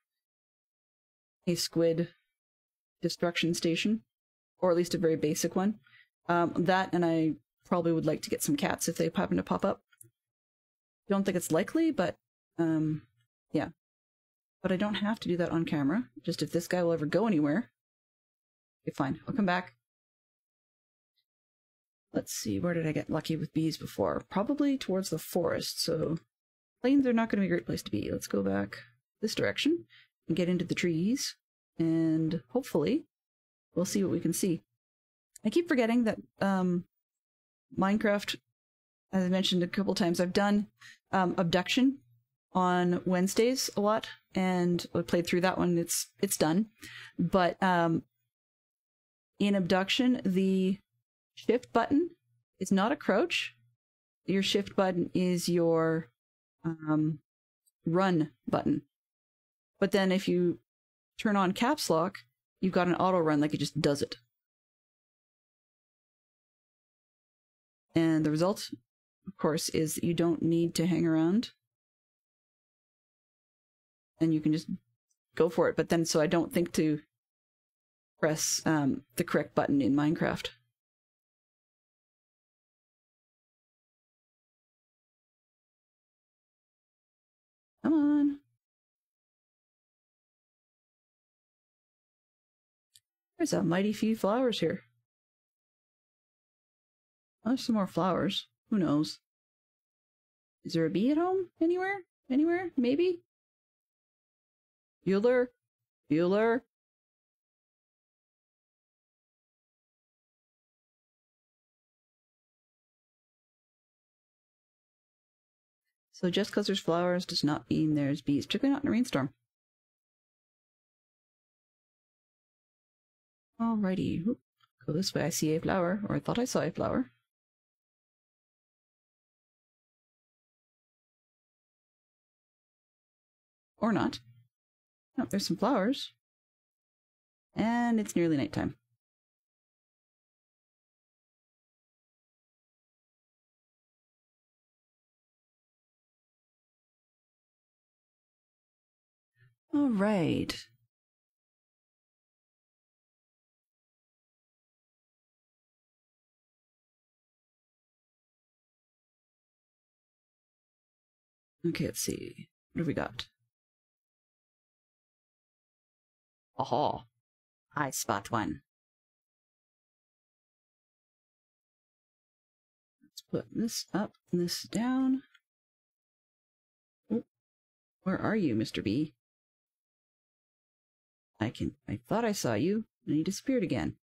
a squid destruction station, or at least a very basic one. That, and I probably would like to get some cats if they happen to pop up. Don't think it's likely, but yeah. But I don't have to do that on camera, just if this guy will ever go anywhere. Okay, fine, I'll come back. Let's see, where did I get lucky with bees before? Probably towards the forest, so plains are not going to be a great place to be. Let's go back this direction and get into the trees, and hopefully we'll see what we can see. I keep forgetting that Minecraft, as I mentioned a couple times, I've done Abduction on Wednesdays a lot, and I played through that one. It's done. But in Abduction, the shift button is not a crouch. Your shift button is your run button. But then if you turn on caps lock, you've got an auto run, like it just does it. And the result, of course, is that you don't need to hang around. And you can just go for it. But then, so I don't think to press the correct button in Minecraft. Come on. There's a mighty few flowers here. Oh, there's some more flowers. Who knows? Is there a bee at home? Anywhere? Anywhere? Maybe? Bueller? Bueller? So just because there's flowers does not mean there's bees, particularly not in a rainstorm. Alrighty. Oop. Go this way. I see a flower, or I thought I saw a flower. Or not. Oh, there's some flowers. And it's nearly nighttime. All right. Okay, let's see. What have we got? Aha. I spot one. Let's put this up and this down. Oh, where are you, Mr. B? I thought I saw you, and he disappeared again.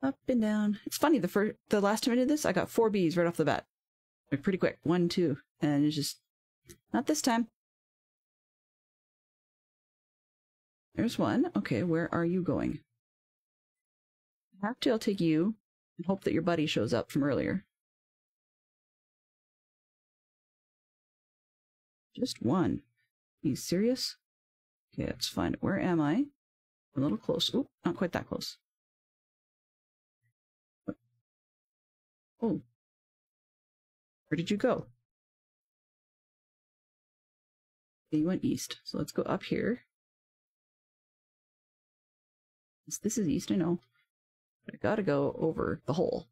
Up and down. It's funny, the last time I did this, I got 4 bees right off the bat. Like, pretty quick. 1, 2. And it's just... not this time. There's one. Okay, where are you going? I'll take you and hope that your buddy shows up from earlier. Just one. Are you serious? Okay, let's find it. Where am I? A little close. Oop, not quite that close. Oh. Where did you go? Okay, you went east. So let's go up here. This is east, I know. But I gotta go over the hole.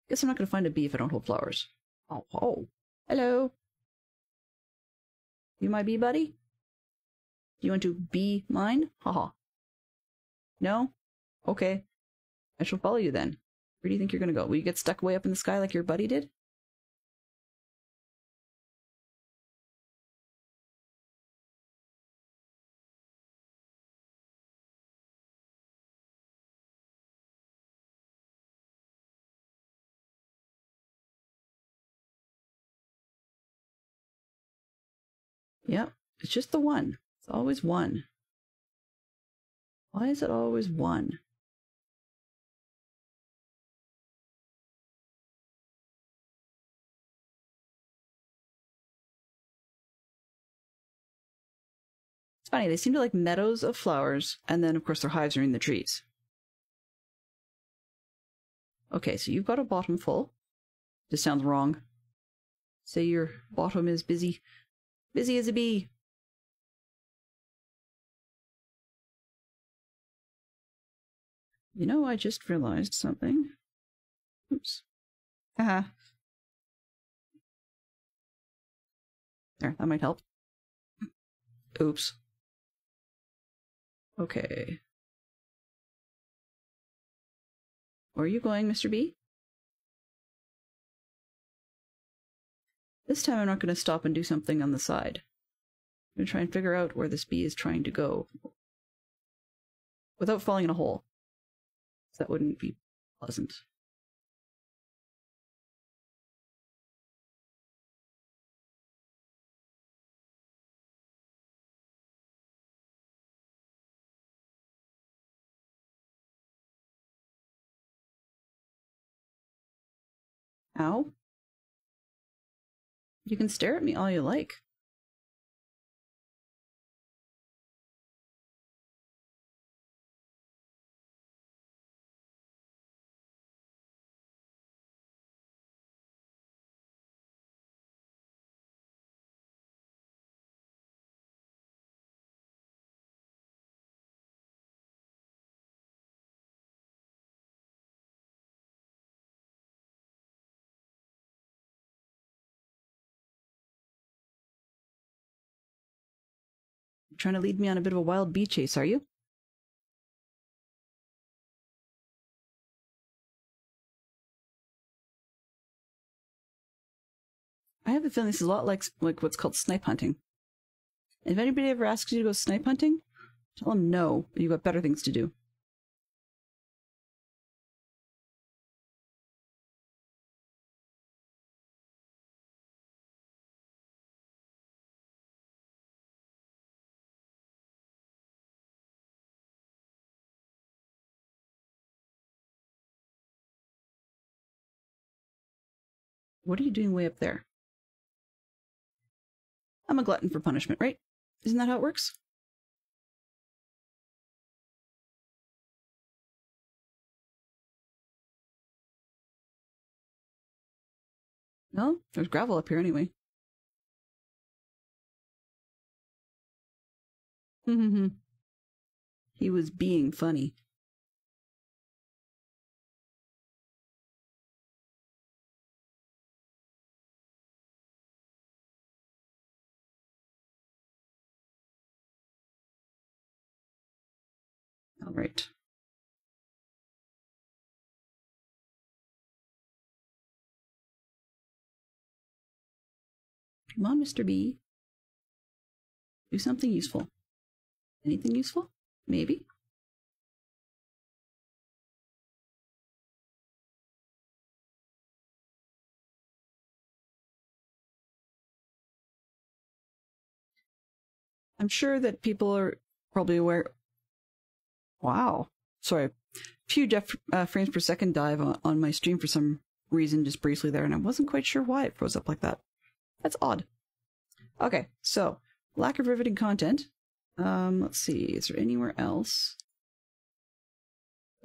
Guess I'm not gonna find a bee if I don't hold flowers. Oh, oh. Hello. You my bee buddy? Do you want to be mine? Haha. No? Okay. I shall follow you then. Where do you think you're gonna go? Will you get stuck way up in the sky like your buddy did? Yep, it's just the one. It's always one. Why is it always one? It's funny, they seem to like meadows of flowers, and then of course their hives are in the trees. Okay, so you've got a bottom full. This sounds wrong. Say your bottom is busy. Busy as a bee. You know, I just realized something. Oops. Haha. There, that might help. Oops. Okay. Where are you going, Mr. B? This time I'm not going to stop and do something on the side. I'm going to try and figure out where this bee is trying to go without falling in a hole. That wouldn't be pleasant. Ow. You can stare at me all you like. You're trying to lead me on a bit of a wild bee chase, are you? I have a feeling this is a lot like what's called snipe hunting. And if anybody ever asks you to go snipe hunting, tell them no, you've got better things to do. What are you doing way up there? I'm a glutton for punishment, right? Isn't that how it works? No, there's gravel up here anyway. He was being funny. All right. Come on, Mr. B. Do something useful. Anything useful? Maybe. I'm sure that people are probably aware. Wow. Sorry. Few frames per second dive on my stream for some reason, just briefly there, and I wasn't quite sure why it froze up like that. That's odd. Okay, so lack of riveting content. Let's see. Is there anywhere else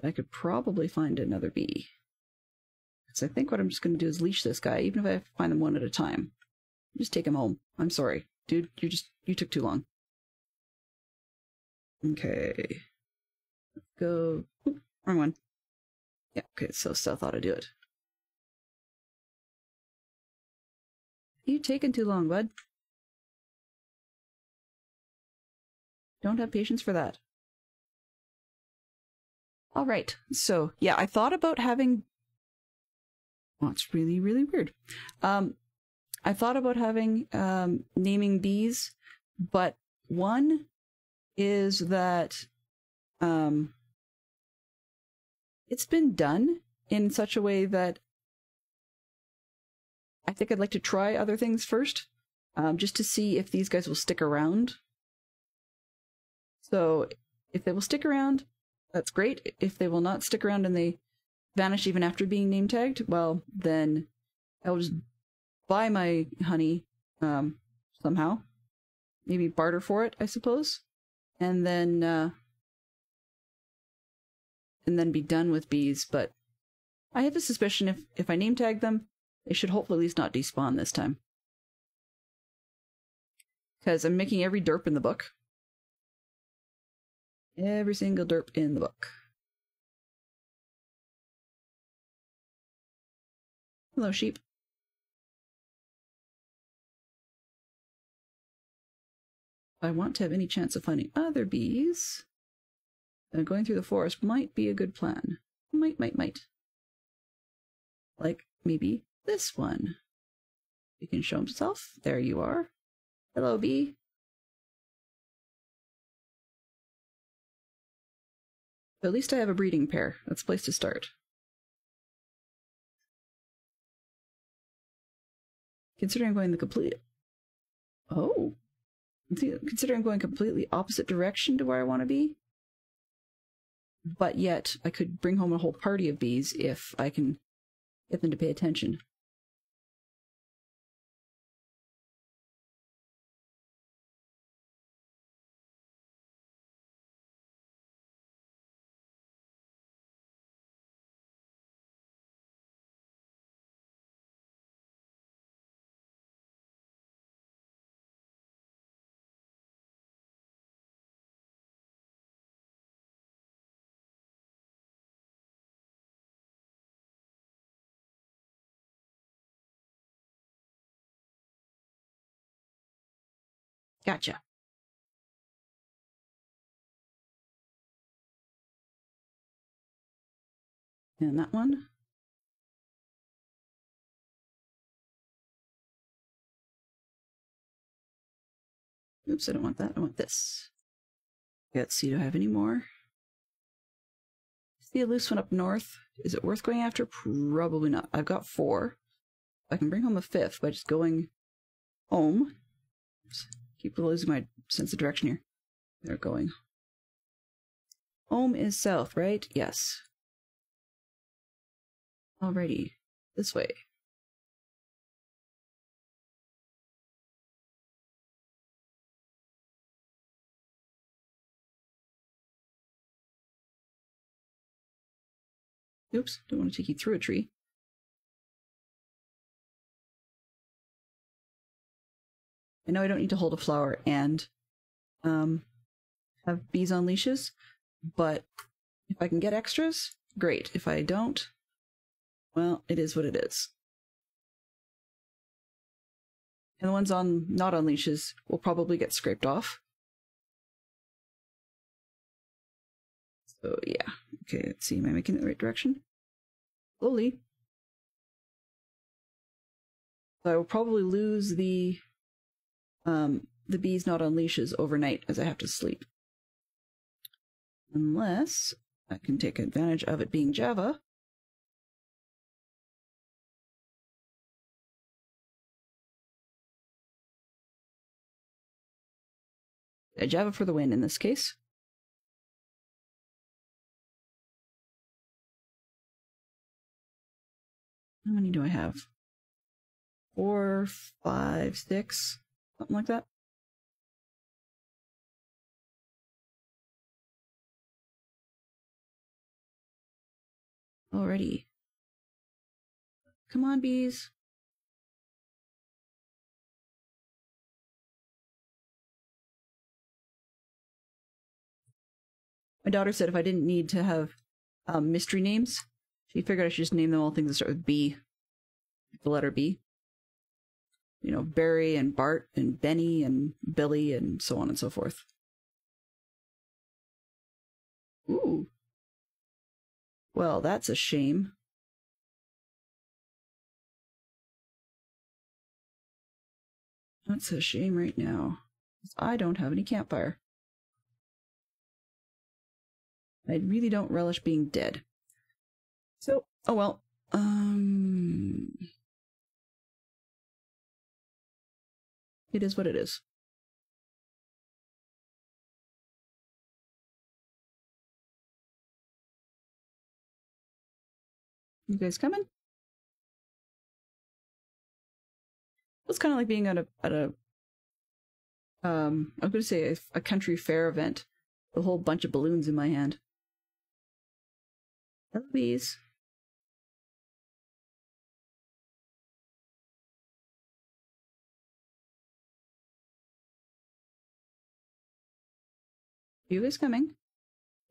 I could probably find another bee? Because I think what I'm just going to do is leash this guy, even if I have to find them one at a time. Just take him home. I'm sorry, dude. You took too long. Okay. Let's go. Oop, wrong one. Yeah. Okay. So Seth ought to do it. You taking too long, bud. Don't have patience for that. All right. So yeah, I thought about having. Well, it's really, really weird. I thought about having naming bees, but one is that it's been done in such a way that I think I'd like to try other things first, just to see if these guys will stick around. So if they will stick around, that's great. If they will not stick around and they vanish even after being name tagged, well, then I'll just buy my honey somehow. Maybe barter for it, I suppose. And then be done with bees. But I have a suspicion if I name tag them, they should hopefully at least not despawn this time. Because I'm making every derp in the book. Every single derp in the book. Hello, sheep. If I want to have any chance of finding other bees, then going through the forest might be a good plan. Might. Like, maybe this one. He can show himself. There you are. Hello, bee. But at least I have a breeding pair. That's a place to start. Considering going the complete... Oh. Considering going completely opposite direction to where I want to be. But yet, I could bring home a whole party of bees if I can get them to pay attention. Gotcha. And that one. Oops, I don't want that. I want this. Let's see, do I have any more? See a loose one up north. Is it worth going after? Probably not. I've got 4. I can bring home a 5th by just going home. Oops. Keep losing my sense of direction here. They're going. Home is south, right? Yes. Alrighty. This way. Oops, don't want to take you through a tree. I know I don't need to hold a flower and have bees on leashes, but if I can get extras, great. If I don't, well, it is what it is. And the ones not on leashes will probably get scraped off. So yeah, okay, let's see, am I making it the right direction? Slowly. So I will probably lose the bees not on leashes overnight as I have to sleep. Unless I can take advantage of it being Java. Java for the win in this case. How many do I have? 4, 5, 6, something like that. Alrighty. Come on, bees. My daughter said if I didn't need to have mystery names, she figured I should just name them all things that start with B. The letter B. You know, Barry and Bart and Benny and Billy and so on and so forth. Ooh. Well, that's a shame. That's a shame right now. I don't have any campfire. I really don't relish being dead. So, oh well. It is what it is. You guys coming? It's kind of like being at a I'm going to say a country fair event with a whole bunch of balloons in my hand. Hello, bees. You guys coming?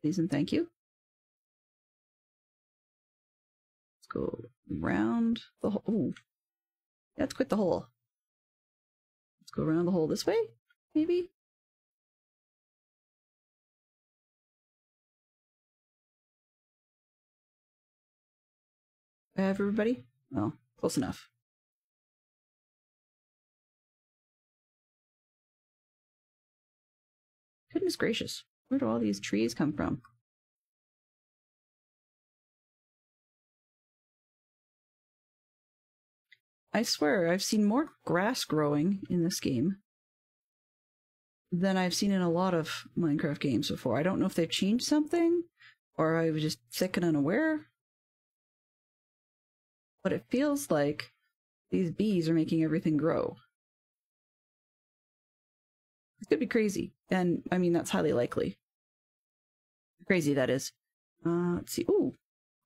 Please and thank you. Let's go around the hole. Ooh. Let's quit the hole. Let's go around the hole this way, maybe? Have everybody? Well, close enough. Goodness gracious, where do all these trees come from? I swear, I've seen more grass growing in this game than I've seen in a lot of Minecraft games before. I don't know if they've changed something, or I was just sick and unaware. But it feels like these bees are making everything grow. It could be crazy, and I mean, that's highly likely. Crazy, that is. Let's see. Ooh,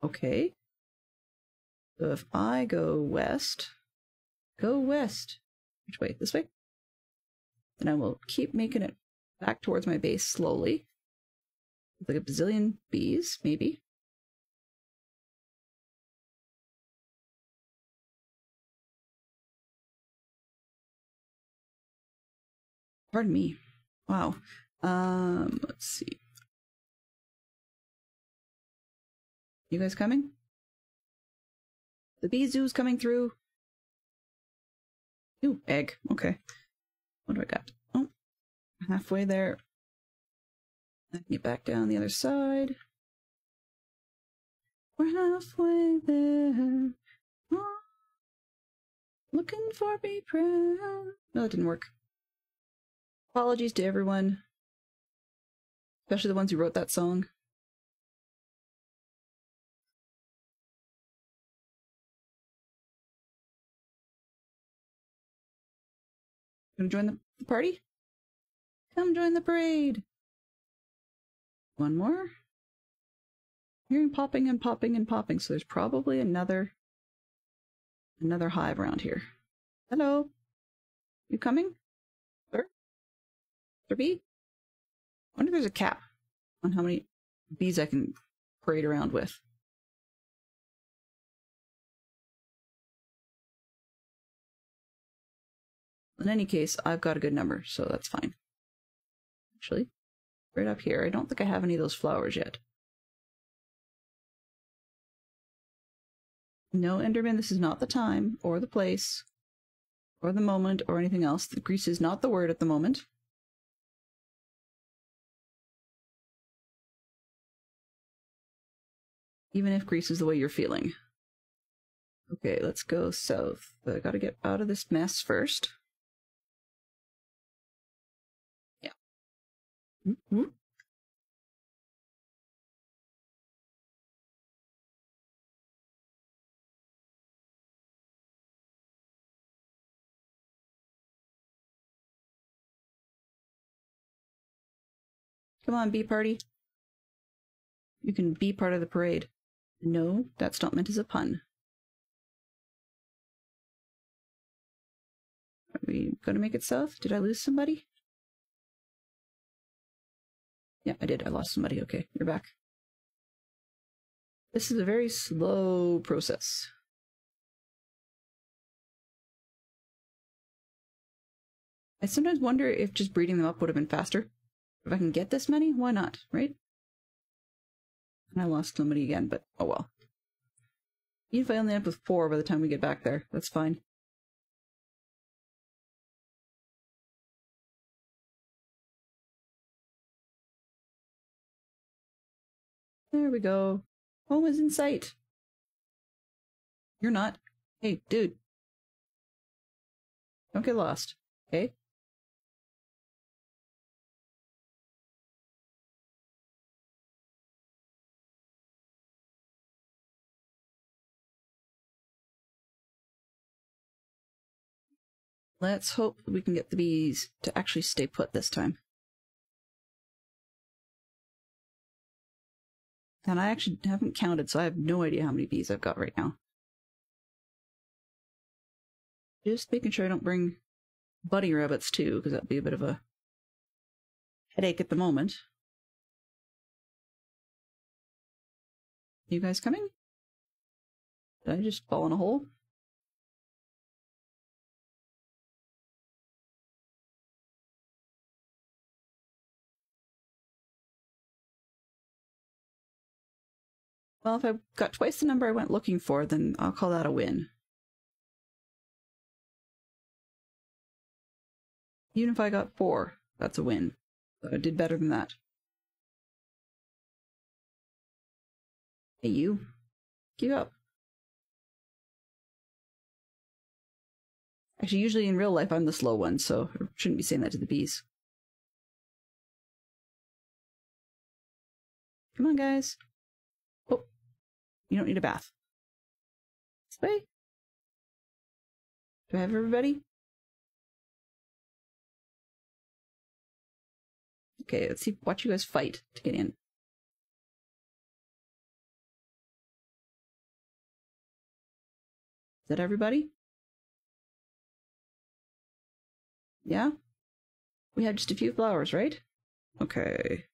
okay. So if I go west... Which way? This way? Then I will keep making it back towards my base slowly. With like a bazillion bees, maybe. Pardon me. Wow. Let's see. You guys coming? The bee zoo's coming through. Ooh, egg. Okay. What do I got? Oh, halfway there. I can get back down the other side. We're halfway there. Oh, looking for be proud. No, that didn't work. Apologies to everyone. Especially the ones who wrote that song. Gonna join the party? Come join the parade! One more. Hearing popping and popping and popping, so there's probably another hive around here. Hello? You coming? Sir? Sir bee? I wonder if there's a cap on how many bees I can parade around with. In any case, I've got a good number, so that's fine. Actually, right up here, I don't think I have any of those flowers yet. No, Enderman, this is not the time, or the place, or the moment, or anything else. The grease is not the word at the moment. Even if grease is the way you're feeling. Okay, let's go south. I gotta get out of this mess first. Yeah. Mm-hmm. Come on, bee party. You can be part of the parade. No, that's not meant as a pun. Are we gonna make it south? Did I lose somebody? Yeah, I did. I lost somebody. Okay, you're back. This is a very slow process. I sometimes wonder if just breeding them up would have been faster. If I can get this many, why not, right? And I lost somebody again, but oh well. Even if I only end up with 4 by the time we get back there, that's fine. There we go. Home is in sight. You're not. Hey, dude. Don't get lost, okay? Let's hope we can get the bees to actually stay put this time. And I actually haven't counted, so I have no idea how many bees I've got right now. Just making sure I don't bring bunny rabbits too, because that'd be a bit of a headache at the moment. You guys coming? Did I just fall in a hole? Well, if I got twice the number I went looking for, then I'll call that a win. Even if I got 4, that's a win. So I did better than that. Hey, you. Give up. Actually, usually in real life, I'm the slow one, so I shouldn't be saying that to the bees. Come on, guys. Oh, you don't need a bath. This way? Do I have everybody? Okay, let's see. Watch you guys fight to get in. Is that everybody? Yeah? We had just a few flowers, right? Okay.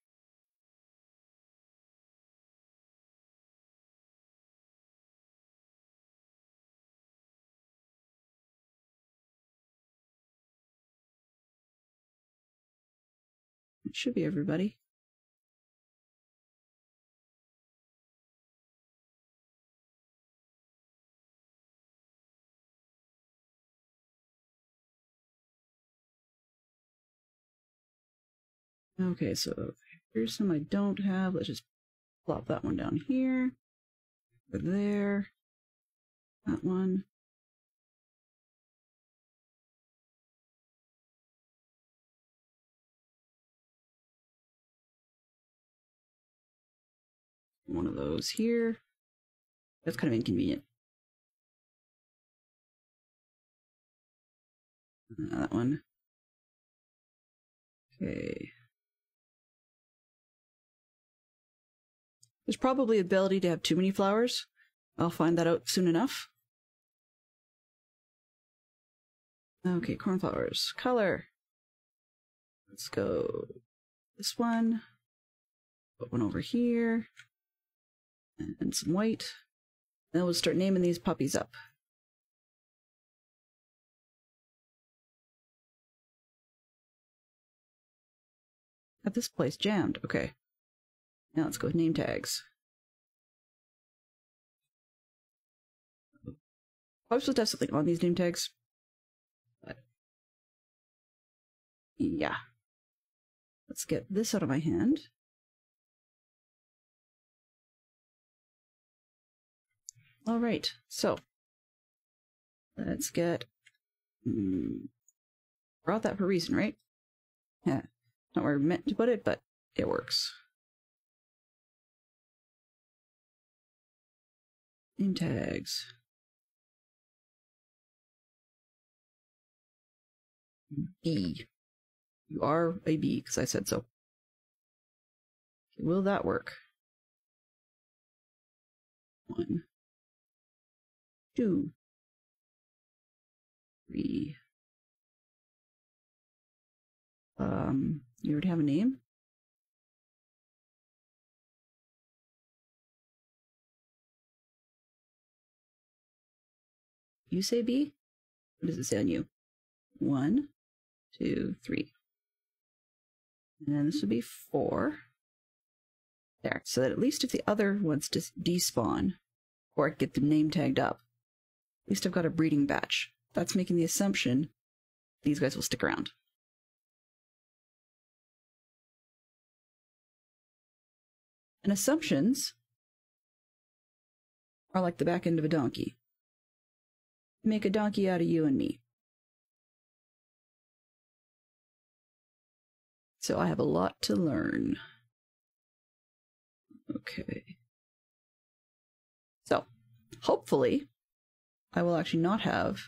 It should be everybody. Okay, so here's some I don't have. Let's just plop that one down here. Over there. That one. One of those here. That's kind of inconvenient. That one. Okay. There's probably the ability to have too many flowers. I'll find that out soon enough. Okay, cornflowers. Color. Let's go this one. Put one over here. And some white. Then we'll start naming these puppies up. Got this place jammed. Okay. Now let's go with name tags. I was supposed to have something on these name tags. But yeah. Let's get this out of my hand. Alright, so let's get brought that for a reason, right? Yeah. Not where I meant to put it, but it works. Name tags. B. You are a bee, because I said so. Okay, will that work? 1, 2, 3. You already have a name? You say B? What does it say on you? 1, 2, 3. And then this would be 4. There. So that at least if the other ones just despawn, or I get them name tagged up, at least I've got a breeding batch. That's making the assumption these guys will stick around. And assumptions are like the back end of a donkey. Make a donkey out of you and me. So I have a lot to learn. Okay. So, hopefully, I will actually not have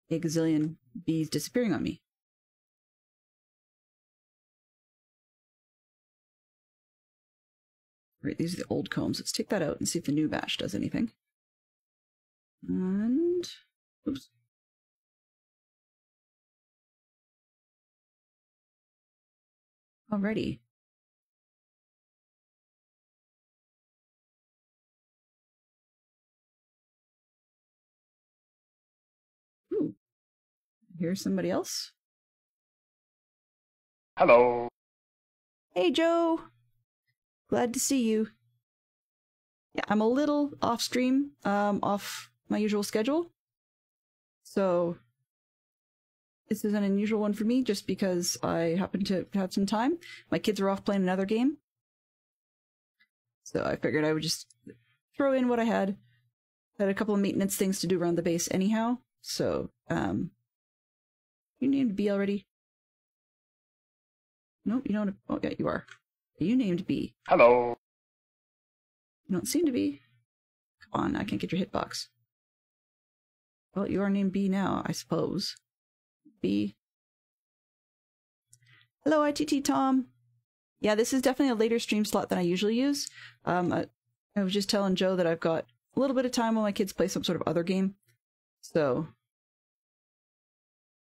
a gazillion bees disappearing on me. Right, these are the old combs. Let's take that out and see if the new batch does anything. And... oops. Alrighty. Ooh. Here's somebody else. Hello. Hey, Joe. Glad to see you. Yeah, I'm a little off stream, off my usual schedule. So this is an unusual one for me just because I happen to have some time. My kids are off playing another game. So I figured I would just throw in what I had. Had a couple of maintenance things to do around the base anyhow. So, you named B already? Nope, you don't. Oh, yeah, you are. You named B. Hello. You don't seem to be. Come on, I can't get your hitbox. Well, you are named B now, I suppose. B. Hello, ITT Tom. Yeah, this is definitely a later stream slot than I usually use. I was just telling Joe that I've got a little bit of time while my kids play some sort of other game. So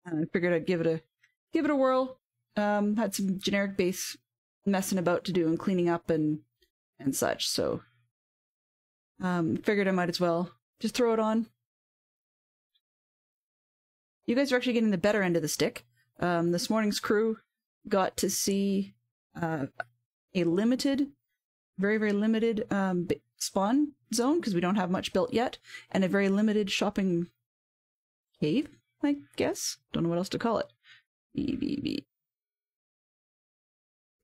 I figured I'd give it a whirl. Had some generic base messing about to do and cleaning up and such. So figured I might as well just throw it on. You guys are actually getting the better end of the stick. This morning's crew got to see a limited, very, very limited spawn zone, because we don't have much built yet, and a very limited shopping cave, I guess. Don't know what else to call it.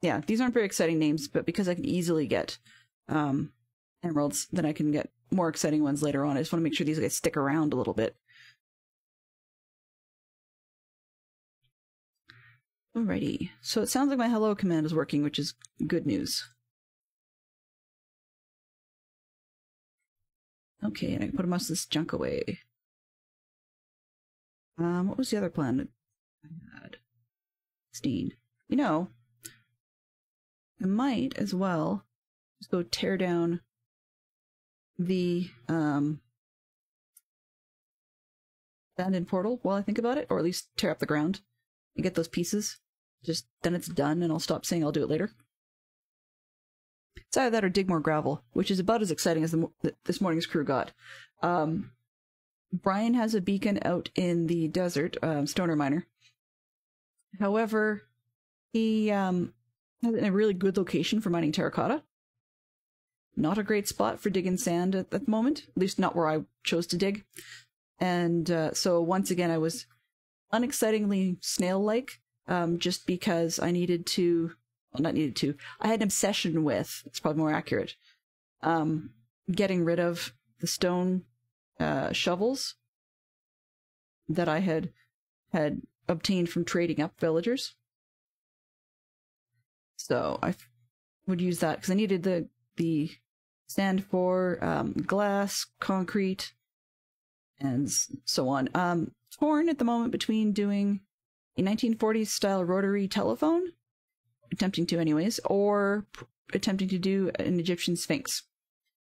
yeah, these aren't very exciting names, but because I can easily get emeralds, then I can get more exciting ones later on. I just want to make sure these guys stick around a little bit. Alrighty, so it sounds like my hello command is working, which is good news. Okay, and I can put most of this junk away. What was the other plan I had? 16. You know, I might as well just go tear down the abandoned portal while I think about it, or at least tear up the ground and get those pieces. Just then it's done, and I'll stop saying I'll do it later. It's either that or dig more gravel, which is about as exciting as this morning's crew got. Brian has a beacon out in the desert, Stoner Miner. However, he has a really good location for mining terracotta. Not a great spot for digging sand at the moment, at least not where I chose to dig. And so once again, I was unexcitingly snail-like, just because I needed to, well, not needed to, I had an obsession with, it's probably more accurate, getting rid of the stone shovels that I had obtained from trading up villagers. So I would use that because I needed the sand for glass, concrete, and so on. Torn at the moment between doing a 1940s style rotary telephone, attempting to anyways, or attempting to do an Egyptian sphinx.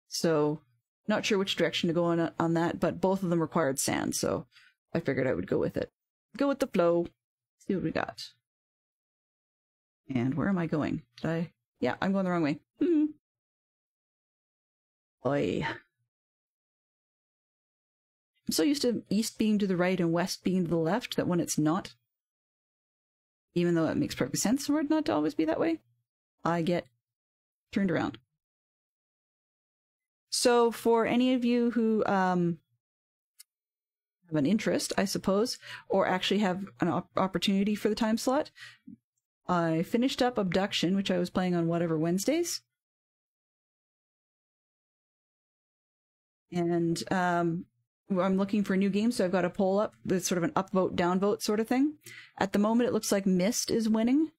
So not sure which direction to go on that, but both of them required sand, so I figured I would go with it. Go with the flow. See what we got. And where am I going? Yeah, I'm going the wrong way. Oi. I'm so used to east being to the right and west being to the left that when it's not, even though it makes perfect sense for it not to always be that way, I get turned around. So for any of you who have an interest, I suppose, or actually have an opportunity for the time slot, I finished up Abduction, which I was playing on whatever Wednesdays. And I'm looking for a new game, so I've got a poll up with sort of an upvote, downvote sort of thing. At the moment, it looks like Myst is winning,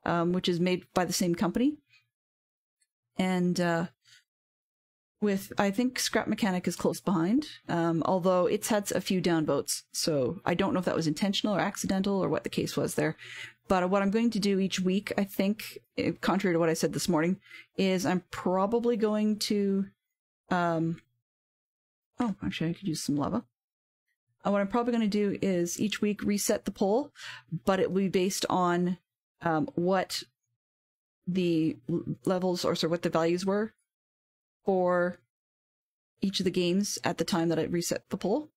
which is made by the same company. And with, I think Scrap Mechanic is close behind, although it's had a few downvotes, so I don't know if that was intentional or accidental or what the case was there. But what I'm going to do each week, I think, contrary to what I said this morning, is I'm probably going to... Oh, actually, I could use some lava. What I'm probably going to do is each week reset the poll, but it will be based on what the levels, or sort of what the values were for each of the games at the time that I reset the poll.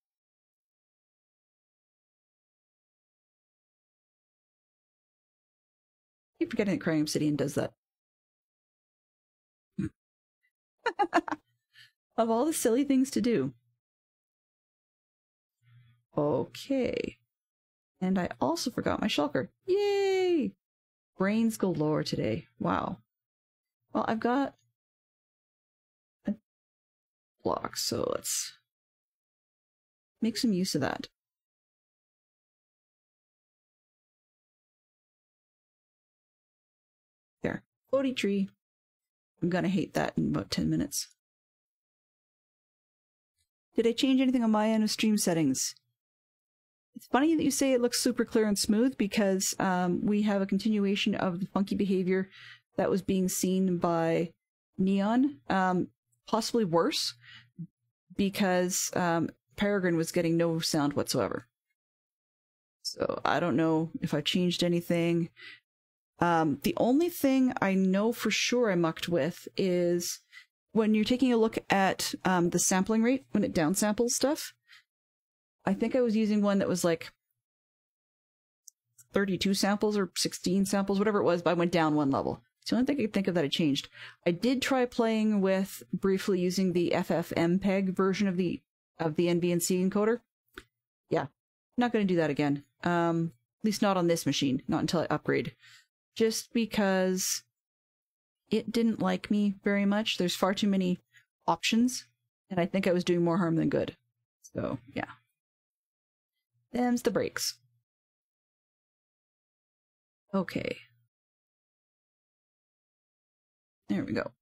I keep forgetting that Crying Obsidian does that. Of all the silly things to do. Okay. And I also forgot my shulker. Yay! Brains galore today. Wow. Well, I've got a block, so let's make some use of that. There. Floaty tree. I'm gonna hate that in about 10 minutes. Did I change anything on my end of stream settings? It's funny that you say it looks super clear and smooth, because we have a continuation of the funky behavior that was being seen by Neon. Possibly worse, because Peregrine was getting no sound whatsoever. So I don't know if I changed anything. The only thing I know for sure I mucked with is when you're taking a look at the sampling rate, when it downsamples stuff. I think I was using one that was like 32 samples or 16 samples, whatever it was, but I went down one level. It's the only thing I could think of that I changed. I did try playing with, briefly using the FFmpeg version of the NVNC encoder. Yeah, not going to do that again. At least not on this machine, not until I upgrade. just because it didn't like me very much. There's far too many options, and I think I was doing more harm than good. So, yeah. Them's the breaks. Okay. There we go.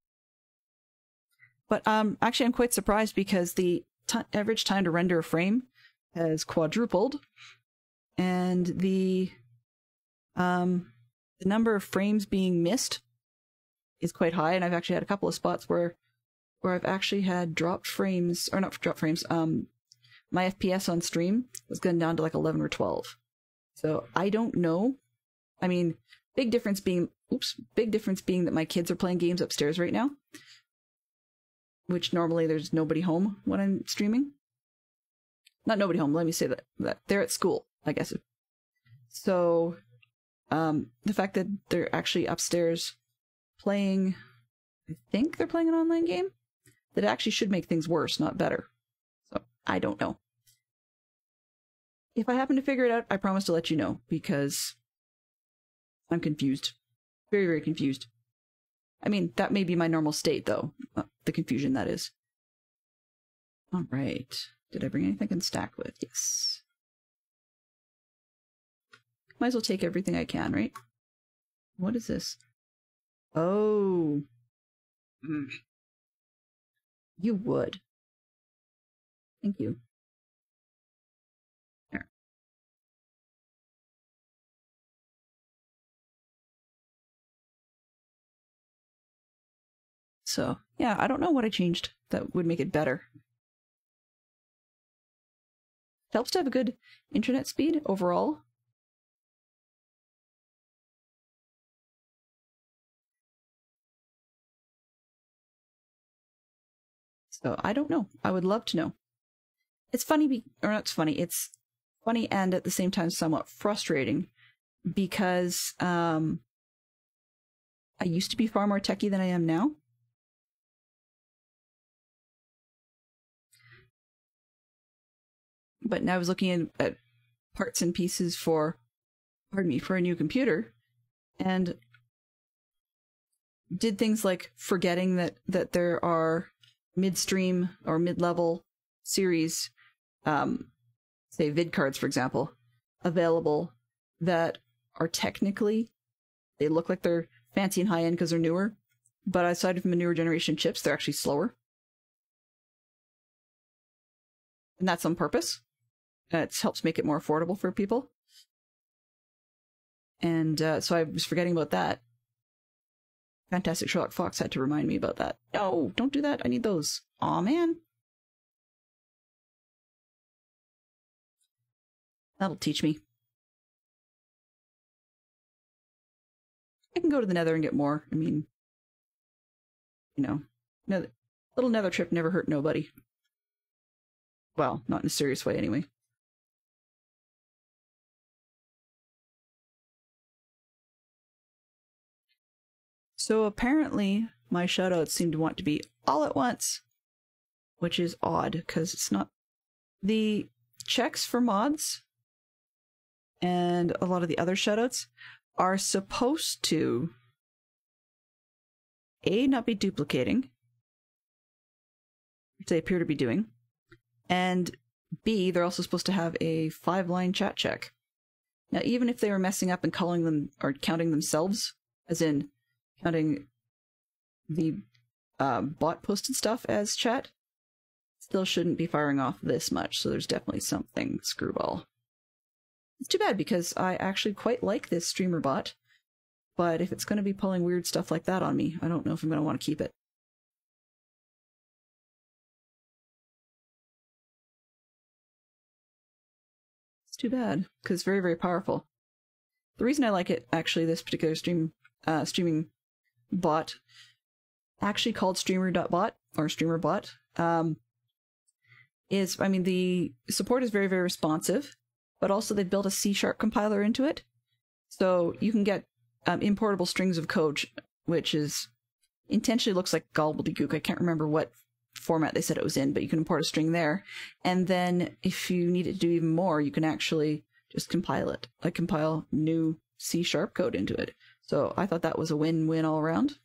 But actually, I'm quite surprised because the average time to render a frame has quadrupled, and the number of frames being missed is quite high. And I've actually had a couple of spots where I've actually had dropped frames, or not dropped frames. My FPS on stream was going down to like 11 or 12. So I don't know. I mean, big difference being that my kids are playing games upstairs right now, which normally there's nobody home when I'm streaming. Not nobody home, let me say that they're at school, I guess. So, the fact that they're actually upstairs playing, I think they're playing an online game, that actually should make things worse, not better. So, I don't know. If I happen to figure it out, I promise to let you know, because I'm confused. Very, very confused. I mean, that may be my normal state, though. The confusion, that is. Alright. Did I bring anything I can stack with? Yes. Might as well take everything I can, right? What is this? Oh. You would. Thank you. There. So, yeah, I don't know what I changed that would make it better. It helps to have a good internet speed overall. So, I don't know. I would love to know. It's funny, or not funny, it's funny and at the same time somewhat frustrating, because I used to be far more techie than I am now. But now I was looking at parts and pieces for a new computer, and did things like forgetting that there are midstream or mid-level series, say vid cards, for example, available that are technically, they look like they're fancy and high-end because they're newer, but aside from the newer generation chips, they're actually slower. And that's on purpose. It helps make it more affordable for people. And so I was forgetting about that. Fantastic Sherlock Fox had to remind me about that. No, don't do that. I need those. Aw, man. That'll teach me. I can go to the Nether and get more. I mean, you know, little Nether trip never hurt nobody. Well, not in a serious way, anyway. So apparently, my shoutouts seem to want to be all at once, which is odd, because it's not. The checks for mods and a lot of the other shoutouts are supposed to A, not be duplicating, which they appear to be doing, and B, they're also supposed to have a 5-line chat check. Now, even if they were messing up and calling them or counting themselves, as in counting the bot posted stuff as chat, still shouldn't be firing off this much, so there's definitely something screwball. It's too bad, because I actually quite like this streamer bot, but if it's going to be pulling weird stuff like that on me, I don't know if I'm going to want to keep it. It's too bad, because it's very, very powerful. The reason I like it, actually, this particular streaming bot, actually called streamer.bot, or streamerbot, is, I mean, the support is very, very responsive, but also they've built a C# compiler into it, so you can get importable strings of code, which is intentionally looks like gobbledygook. I can't remember what format they said it was in, but you can import a string there, and then if you need it to do even more, you can actually just compile it, like compile new C# code into it. So I thought that was a win-win all around.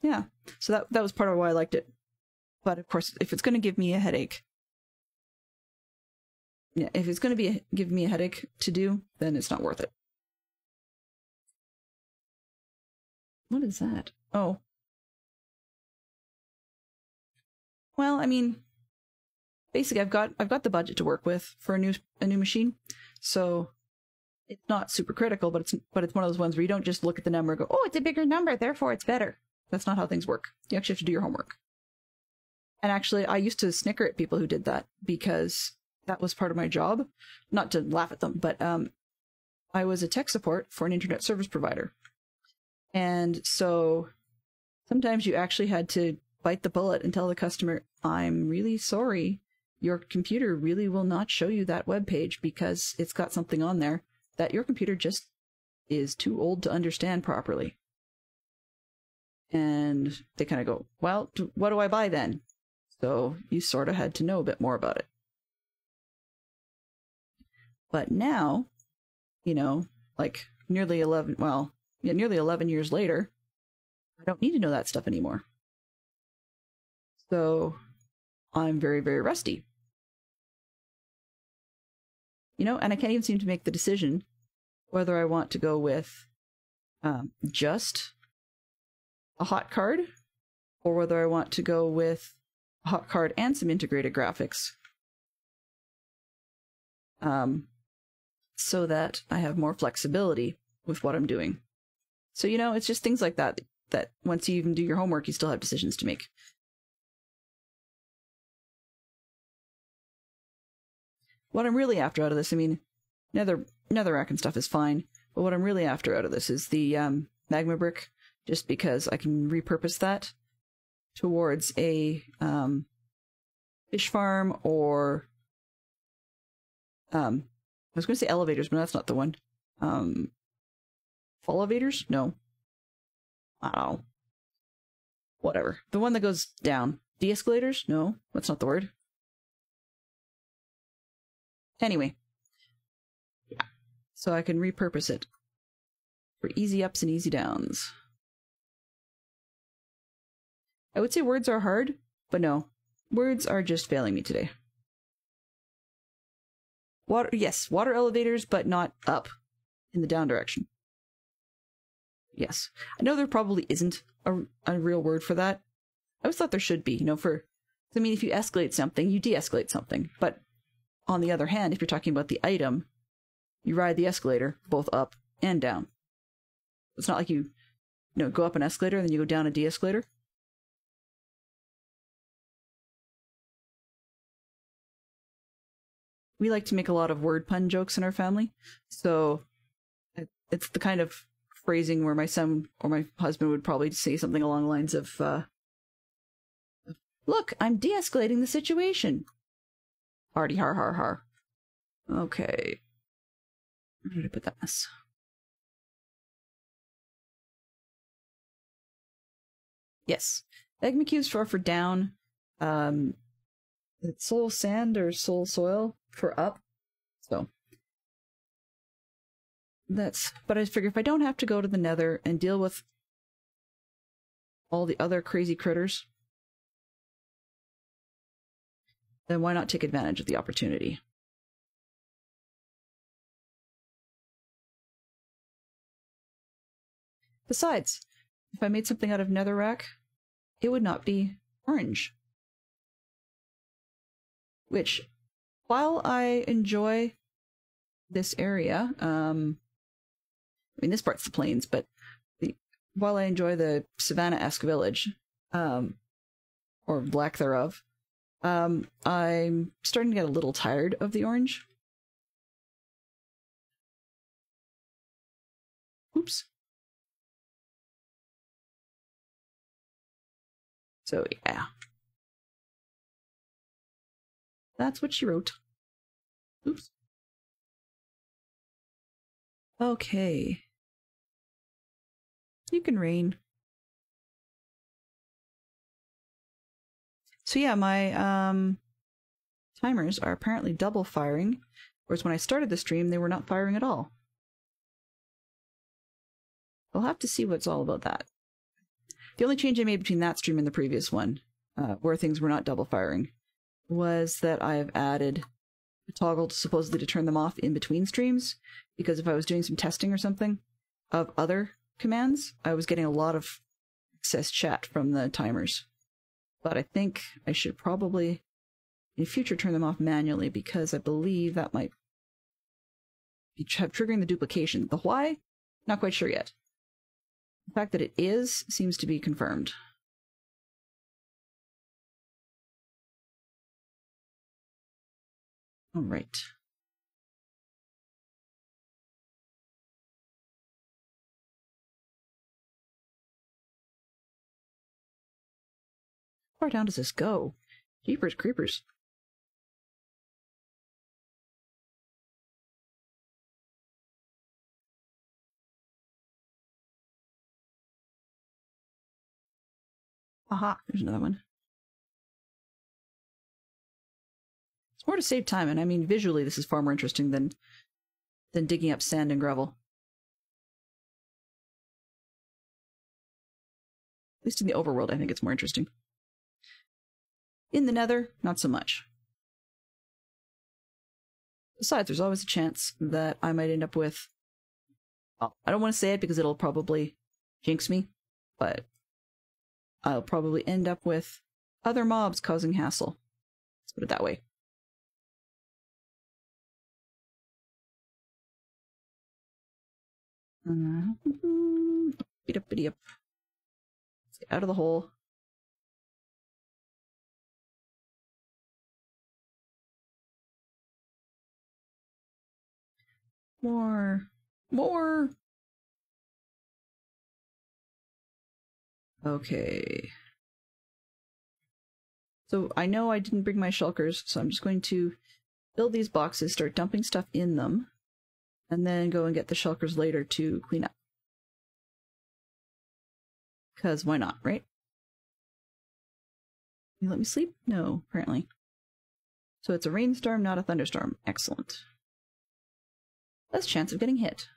Yeah, so that was part of why I liked it. But of course, if it's going to give me a headache, yeah, if it's going to give me a headache to do, then it's not worth it. What is that? Oh. Well, I mean, basically I've got the budget to work with for a new machine. So it's not super critical, but it's one of those ones where you don't just look at the number and go, "Oh, it's a bigger number, therefore it's better." That's not how things work. You actually have to do your homework. And actually, I used to snicker at people who did that because that was part of my job. Not to laugh at them, but I was a tech support for an internet service provider. And so sometimes you actually had to bite the bullet and tell the customer, "I'm really sorry. Your computer really will not show you that web page because it's got something on there that your computer just is too old to understand properly." And they kind of go, "Well, what do I buy then?" So you sort of had to know a bit more about it. But now, like nearly 11 years later, I don't need to know that stuff anymore. So I'm very, very rusty. And I can't even seem to make the decision whether I want to go with just a hot card or whether I want to go with a hot card and some integrated graphics. So that I have more flexibility with what I'm doing. So, it's just things like that once you even do your homework, you still have decisions to make. What I'm really after out of this, I mean, netherrack and stuff is fine, but what I'm really after out of this is the magma brick, just because I can repurpose that towards a fish farm or I was going to say elevators, but that's not the one. Elevators? No. I don't know. Whatever. The one that goes down. De-escalators? No, that's not the word. Anyway. Yeah. So I can repurpose it for easy ups and easy downs. I would say words are hard, but no. Words are just failing me today. Water elevators, but not up in the down direction. Yes. I know there probably isn't a real word for that. I always thought there should be, if you escalate something, you de-escalate something. But on the other hand, if you're talking about the item, you ride the escalator both up and down. It's not like you go up an escalator and then you go down a de-escalator. We like to make a lot of word pun jokes in our family, so it's the kind of phrasing where my son or my husband would probably say something along the lines of, "Look, I'm de-escalating the situation." Hardy har har har. Okay. Where did I put that mess? Yes. Magma cubes for down. It's soul sand or soul soil for up. So but I figure if I don't have to go to the nether and deal with all the other crazy critters, then why not take advantage of the opportunity? Besides, if I made something out of netherrack, it would not be orange. Which, while I enjoy this area, this part's the plains, but while I enjoy the savannah-esque village, or lack thereof, I'm starting to get a little tired of the orange. Oops. So, yeah. That's what she wrote. Oops. Okay. You can rain. So yeah, my timers are apparently double firing Whereas when I started the stream, they were not firing at all. I'll have to see what's all about that. The only change I made between that stream and the previous one, where things were not double firing, was that I have added a toggle supposedly to turn them off in between streams, because if I was doing some testing or something of other commands, I was getting a lot of excess chat from the timers. But I think I should probably in future turn them off manually, because I believe that might be triggering the duplication. The why? Not quite sure yet. The fact that it is seems to be confirmed. All right. How far down does this go? Jeepers creepers. Aha, there's another one. It's more to save time, and I mean visually this is far more interesting than digging up sand and gravel. At least in the overworld, I think it's more interesting. In the nether, not so much. Besides, there's always a chance that I might end up with... Well, I don't want to say it because it'll probably jinx me, but I'll probably end up with other mobs causing hassle. Let's put it that way. Beat up, beat up. Let's get out of the hole. More. More! Okay. So I know I didn't bring my shulkers, so I'm just going to build these boxes, start dumping stuff in them, and then go and get the shulkers later to clean up. Because why not, right? You let me sleep? No, apparently. So it's a rainstorm, not a thunderstorm. Excellent. Less chance of getting hit.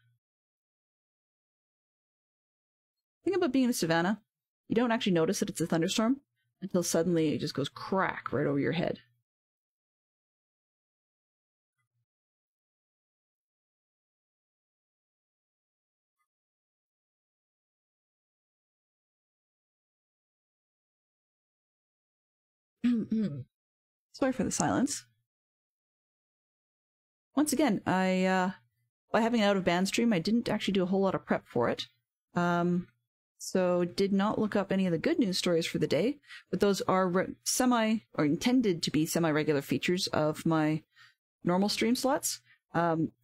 The thing about being in a savannah, you don't actually notice that it's a thunderstorm until suddenly it just goes crack right over your head. Sorry for the silence. Once again, by having an out-of-band stream, I didn't actually do a whole lot of prep for it. So did not look up any of the good news stories for the day, but those are or intended to be semi-regular features of my normal stream slots,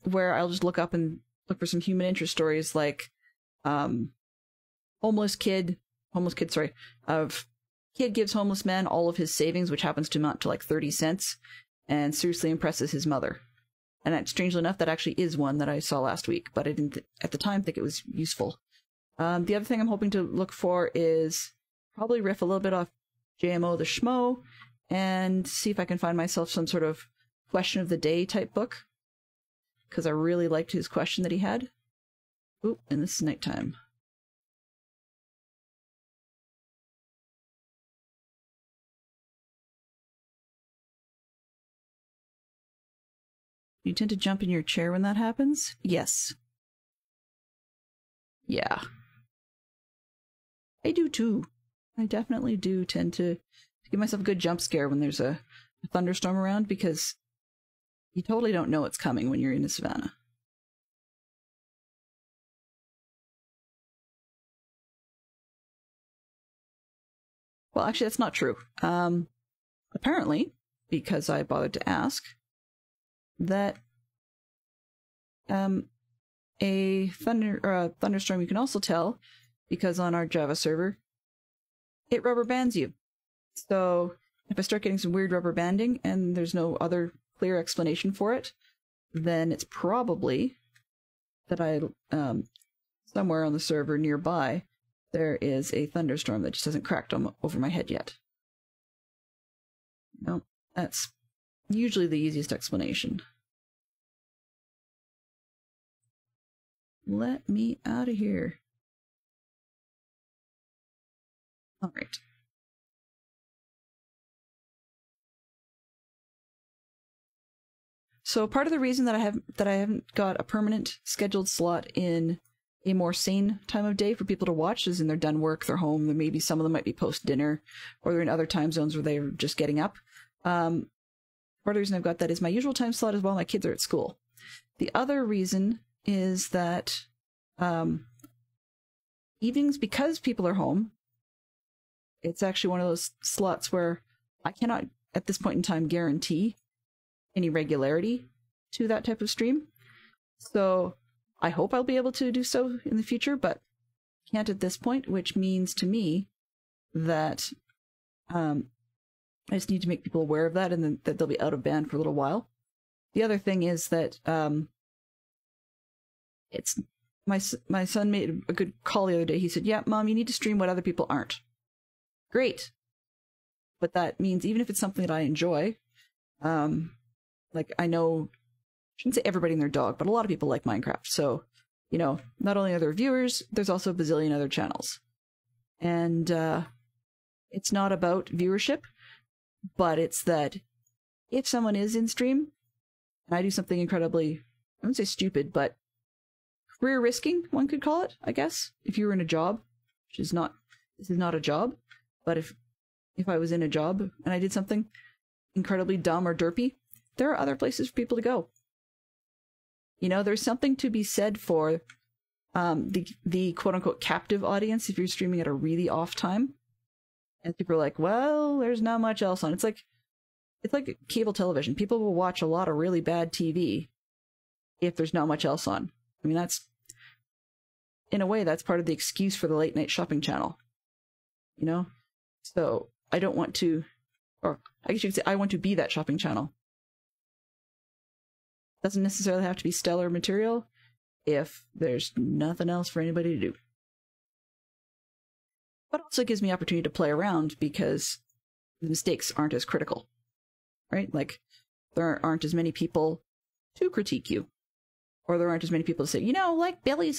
where I'll just look up and look for some human interest stories like kid gives homeless man all of his savings, which happens to amount to like 30 cents, and seriously impresses his mother. And strangely enough, that actually is one that I saw last week, but I didn't at the time think it was useful. The other thing I'm hoping to look for is probably riff a little bit off JMO the Schmo and see if I can find myself some sort of question of the day type book, because I really liked his question that he had. Oop, and this is nighttime. You tend to jump in your chair when that happens? Yes. Yeah. I do too. I definitely do tend to give myself a good jump scare when there's a thunderstorm around, because you totally don't know it's coming when you're in a savannah. Well, actually, that's not true. Apparently, because I bothered to ask, that a thunderstorm you can also tell, because on our Java server, it rubber bands you. So if I start getting some weird rubber banding and there's no other clear explanation for it, then it's probably that somewhere on the server nearby there is a thunderstorm that just hasn't cracked over my head yet. No, that's usually the easiest explanation. let me out of here. All right. So part of the reason that I haven't got a permanent scheduled slot in a more sane time of day for people to watch is in they're done work, they're home, and maybe some of them might be post dinner, or they're in other time zones where they're just getting up. Part of the reason I've got that is my usual time slot is while my kids are at school. The other reason is that evenings, because people are home, it's actually one of those slots where I cannot, at this point in time, guarantee any regularity to that type of stream. So I hope I'll be able to do so in the future, but can't at this point, which means to me that I just need to make people aware of that, and then that they'll be out of band for a little while. The other thing is that it's my son made a good call the other day. He said, "Yeah, Mom, you need to stream what other people aren't." Great, but that means even if it's something that I enjoy, like I know, I shouldn't say everybody and their dog, but a lot of people like Minecraft. So, you know, not only are there viewers, there's also a bazillion other channels, and it's not about viewership, but it's that if someone is in stream and I do something incredibly, I wouldn't say stupid, but career risking, one could call it, I guess. If you were in a job, which is not, this is not a job, but if I was in a job and I did something incredibly dumb or derpy, there are other places for people to go. You know, there's something to be said for the quote-unquote captive audience if you're streaming at a really off time. And people are like, well, there's not much else on. It's like cable television. People will watch a lot of really bad TV if there's not much else on. I mean, that's, in a way, that's part of the excuse for the late night shopping channel. You know? So I don't want to, or I guess you could say I want to be that shopping channel. Doesn't necessarily have to be stellar material if there's nothing else for anybody to do. But also gives me opportunity to play around because the mistakes aren't as critical, right? Like, there aren't as many people to critique you, or there aren't as many people to say, you know, like Billy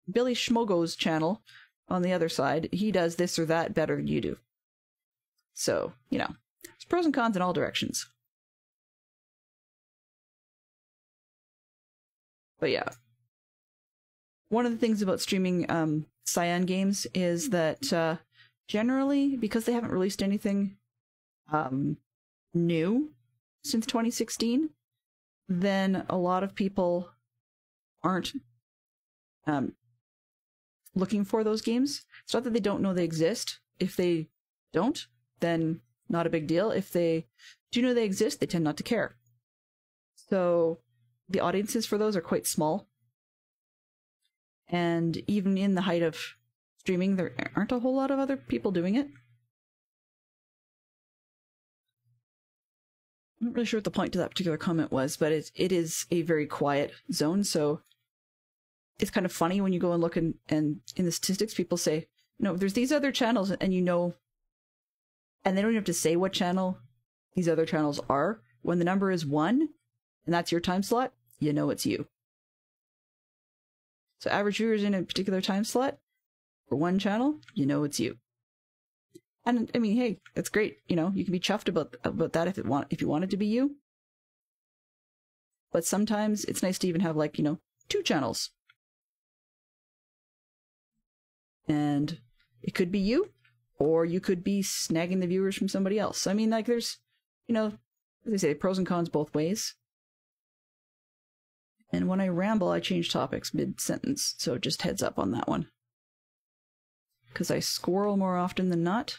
Schmogo's channel on the other side, he does this or that better than you do. So, you know, there's pros and cons in all directions. But yeah, one of the things about streaming Cyan games is that generally, because they haven't released anything new since 2016, then a lot of people aren't looking for those games. It's not that they don't know they exist. If they don't, then not a big deal. If they do know they exist, they tend not to care. So the audiences for those are quite small. And even in the height of streaming, there aren't a whole lot of other people doing it. I'm not really sure what the point to that particular comment was, but it is a very quiet zone, so it's kind of funny when you go and look and in the statistics, people say, no, there's these other channels, and you know, and they don't even have to say what channel these other channels are. When the number is 1, and that's your time slot, you know it's you. So average viewers in a particular time slot for one channel, you know it's you. And I mean, hey, that's great. You know, you can be chuffed about that if you want it to be you. But sometimes it's nice to even have, like, you know, 2 channels. And it could be you, or you could be snagging the viewers from somebody else. I mean, like, there's, you know, as they say, pros and cons both ways. And when I ramble, I change topics mid-sentence, so just heads up on that one. Because I squirrel more often than not.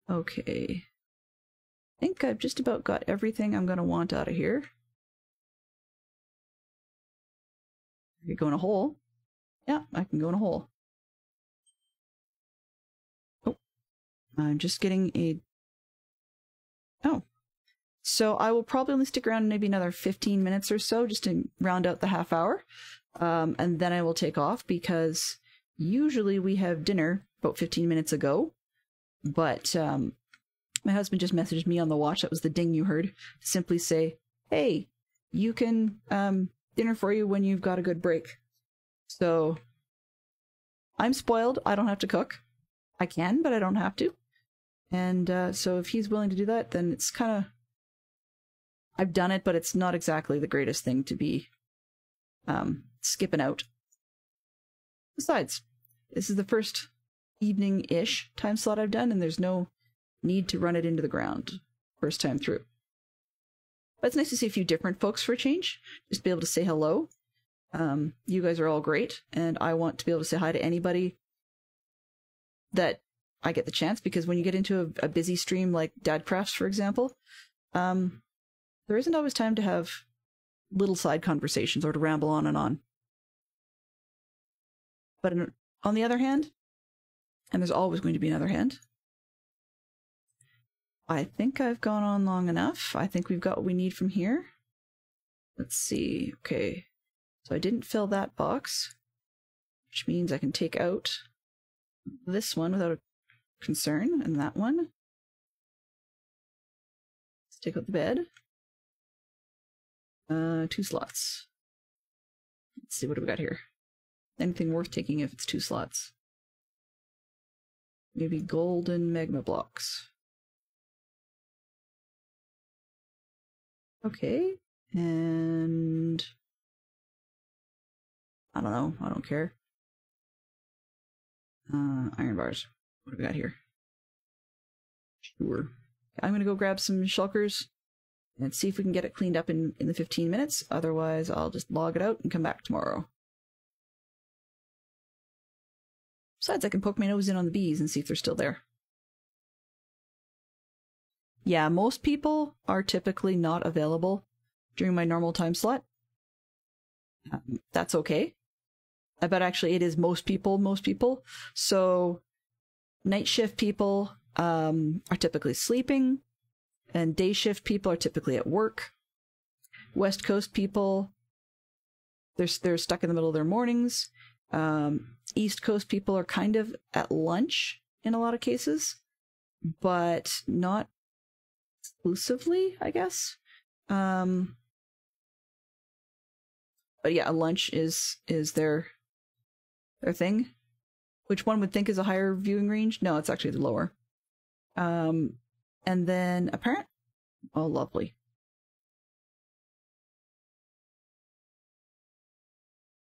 Okay. I think I've just about got everything I'm going to want out of here. I could go in a hole. Yeah, I can go in a hole. Oh. I'm just getting a... Oh. So I will probably only stick around maybe another 15 minutes or so just to round out the half hour. And then I will take off because usually we have dinner about 15 minutes ago. But my husband just messaged me on the watch. That was the ding you heard. To simply say, hey, you can dinner for you when you've got a good break. So I'm spoiled. I don't have to cook. I can, but I don't have to. And so if he's willing to do that, then it's kind of... I've done it, but it's not exactly the greatest thing to be skipping out. Besides, this is the first evening-ish time slot I've done, and there's no need to run it into the ground first time through. But it's nice to see a few different folks for a change. Just be able to say hello. You guys are all great, and I want to be able to say hi to anybody that I get the chance, because when you get into a busy stream like Dadcrafts, for example, there isn't always time to have little side conversations or to ramble on and on. But on the other hand, and there's always going to be another hand, I think I've gone on long enough. I think we've got what we need from here. Let's see. Okay. So I didn't fill that box, which means I can take out this one without a concern, and that one. Let's take out the bed. 2 slots. Let's see, what do we got here? Anything worth taking if it's 2 slots? Maybe golden magma blocks. Okay, and I don't know, I don't care. Iron bars. What do we got here? Sure. I'm gonna go grab some shulkers and see if we can get it cleaned up in the 15 minutes. Otherwise, I'll just log it out and come back tomorrow. Besides, I can poke my nose in on the bees and see if they're still there. Yeah, most people are typically not available during my normal time slot. That's okay. I bet actually it is most people. So night shift people are typically sleeping, and day shift people are typically at work. West Coast people, they're stuck in the middle of their mornings. East Coast people are kind of at lunch in a lot of cases, but not exclusively, I guess. But yeah, lunch is their thing, which one would think is a higher viewing range. No, it's actually the lower. And then apparent. Oh, lovely.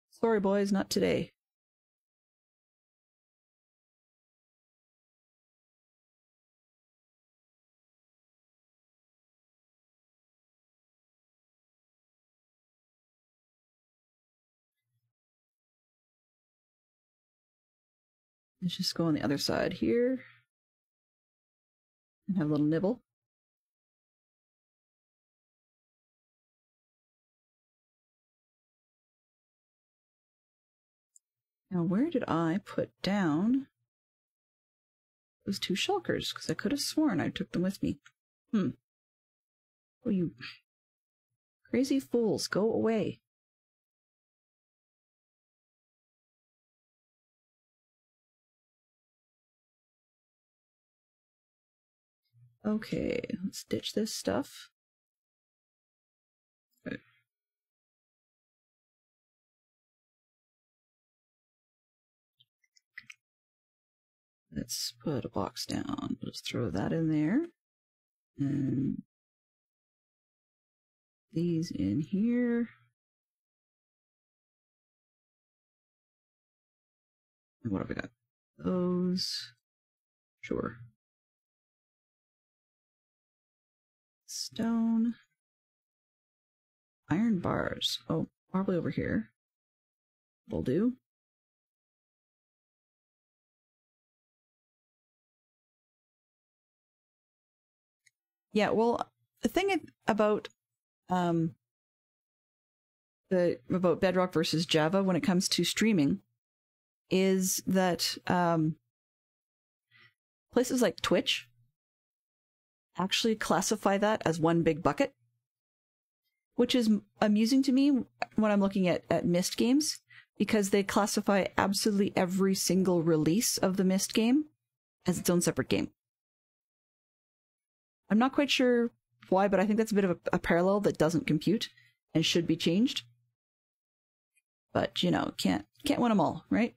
Sorry, boys, not today. Let's just go on the other side here and have a little nibble. Now, where did I put down those 2 shulkers? Because I could have sworn I took them with me. Oh, you crazy fools, go away. Okay, let's ditch this stuff. Okay. Let's put a box down. Let's throw that in there. And these in here. And what have we got? Those. Sure. Stone. Iron bars. Oh, probably over here. Will do. Yeah, well, the thing about Bedrock versus Java when it comes to streaming is that places like Twitch actually classify that as one big bucket, which is amusing to me when I'm looking at Myst games, because they classify absolutely every single release of the Myst game as its own separate game. I'm not quite sure why, but I think that's a bit of a parallel that doesn't compute and should be changed. But, you know, can't can't win them all, right?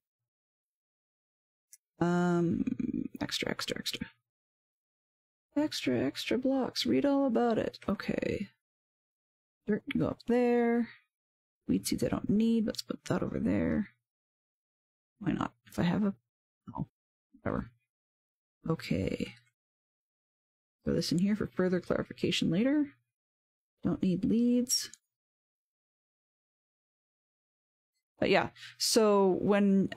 Extra blocks. Read all about it. Okay. Dirt can go up there. Wheat seeds I don't need. Let's put that over there. Why not? If I have a... Oh, whatever. Okay. Throw this in here for further clarification later. Don't need leads. But yeah, so when...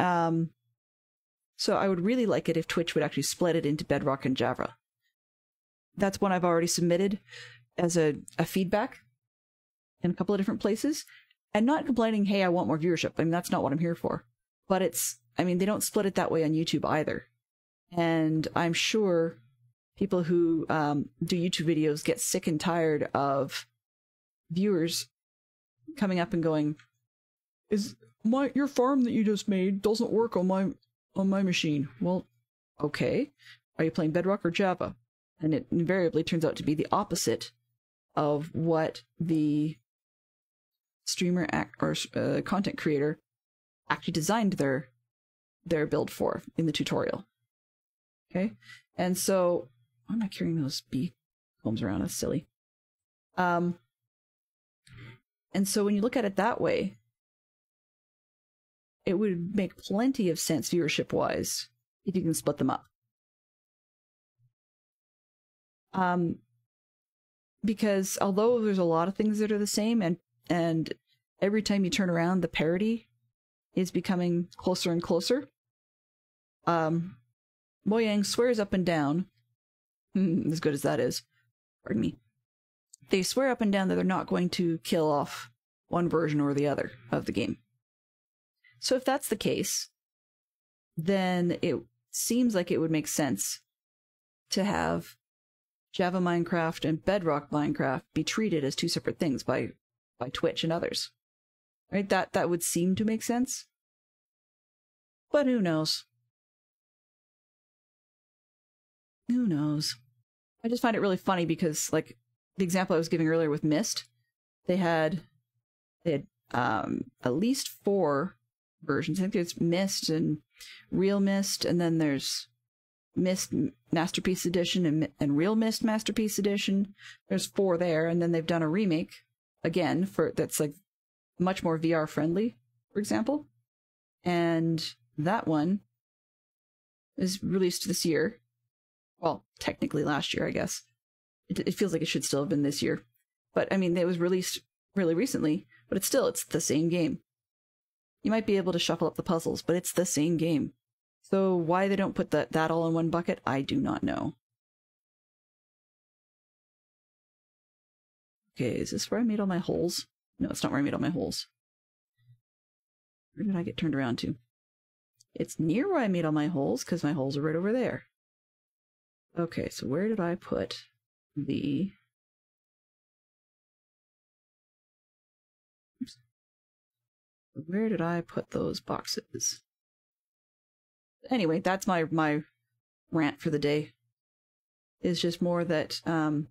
so I would really like it if Twitch would actually split it into Bedrock and Java. That's one I've already submitted as a feedback in a couple of different places. And not complaining, hey, I want more viewership. I mean, that's not what I'm here for. But it's, I mean, they don't split it that way on YouTube either. And I'm sure people who do YouTube videos get sick and tired of viewers coming up and going, your farm that you just made doesn't work on my machine. Well, okay. Are you playing Bedrock or Java? And it invariably turns out to be the opposite of what the streamer or content creator actually designed their build for in the tutorial. Okay, and so why am I carrying those bee combs around? That's silly. And so when you look at it that way, it would make plenty of sense viewership wise if you can split them up. Because although there's a lot of things that are the same, and every time you turn around, the parity is becoming closer and closer. Mojang swears up and down, as good as that is, pardon me, they swear up and down that they're not going to kill off one version or the other of the game. So if that's the case, then it seems like it would make sense to have Java Minecraft and Bedrock Minecraft be treated as two separate things by Twitch and others. Right? That would seem to make sense. But who knows? Who knows? I just find it really funny because, like, the example I was giving earlier with Myst, they had at least 4 versions. I think there's Myst and Real Myst, and then there's Myst Masterpiece Edition and Real Myst Masterpiece Edition. There's 4 there, and then they've done a remake again that's like much more VR friendly, for example. And that one is released this year. Well, technically last year, I guess. It feels like it should still have been this year. But, I mean, it was released really recently, but it's the same game. You might be able to shuffle up the puzzles, but it's the same game. So why they don't put that all in one bucket, I do not know. Okay, is this where I made all my holes? No, it's not where I made all my holes. Where did I get turned around to? It's near where I made all my holes, because my holes are right over there. Okay, so where did I put the... Oops. Where did I put those boxes? Anyway, that's my rant for the day. It's just more that I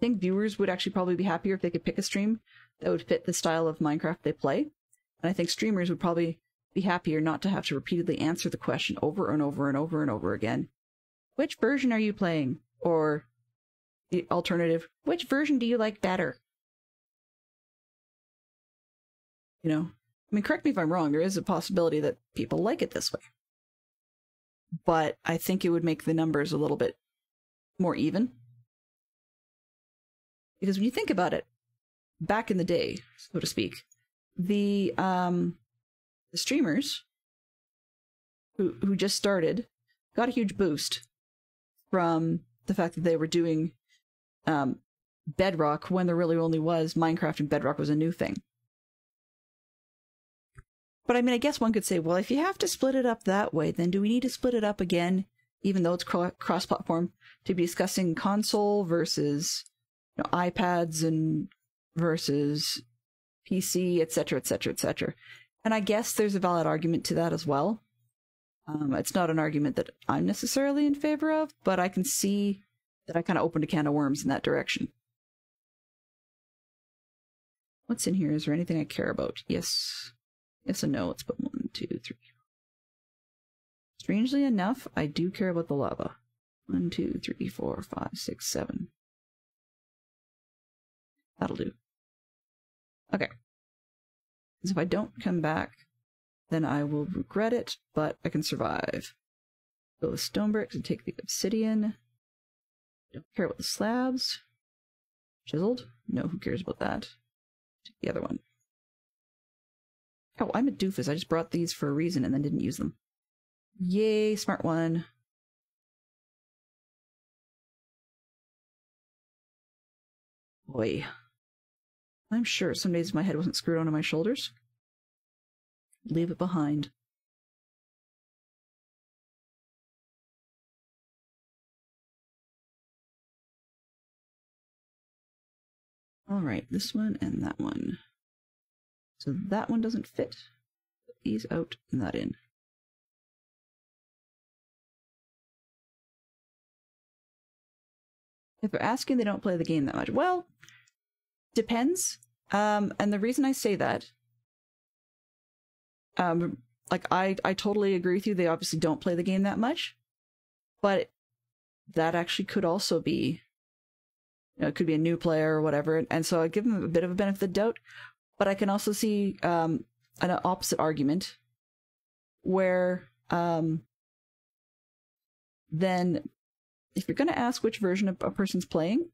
think viewers would actually probably be happier if they could pick a stream that would fit the style of Minecraft they play. And I think streamers would probably be happier not to have to repeatedly answer the question over and over and over and over again. Which version are you playing? Or the alternative, which version do you like better? You know, I mean, correct me if I'm wrong, there is a possibility that people like it this way. But I think it would make the numbers a little bit more even. Because when you think about it, back in the day, so to speak, the streamers who just started got a huge boost from the fact that they were doing Bedrock when there really only was Minecraft and Bedrock was a new thing. But I mean, I guess one could say, well, if you have to split it up that way, then do we need to split it up again, even though it's cross-platform, to be discussing console versus iPads and versus PC, etc., etc., etc. And I guess there's a valid argument to that as well. It's not an argument that I'm necessarily in favor of, but I can see that I kind of opened a can of worms in that direction. What's in here? Is there anything I care about? Yes. Yes and no. Let's put 1, 2, 3. Strangely enough, I do care about the lava. 1, 2, 3, 4, 5, 6, 7. That'll do. Okay. Because if I don't come back, then I will regret it, but I can survive. Go with stone bricks and take the obsidian. Don't care about the slabs. Chiseled? No, who cares about that? Take the other one. Oh, I'm a doofus. I just brought these for a reason and then didn't use them. Yay, smart one. Boy. I'm sure some days my head wasn't screwed onto my shoulders. Leave it behind. Alright, this one and that one. So that one doesn't fit. Put these out and that in. If they're asking, they don't play the game that much. Well, depends. And the reason I say that, like, I totally agree with you. They obviously don't play the game that much. But that actually could also be, you know, it could be a new player or whatever. And so I give them a bit of a benefit of the doubt. But I can also see an opposite argument where then if you're going to ask which version of a person's playing,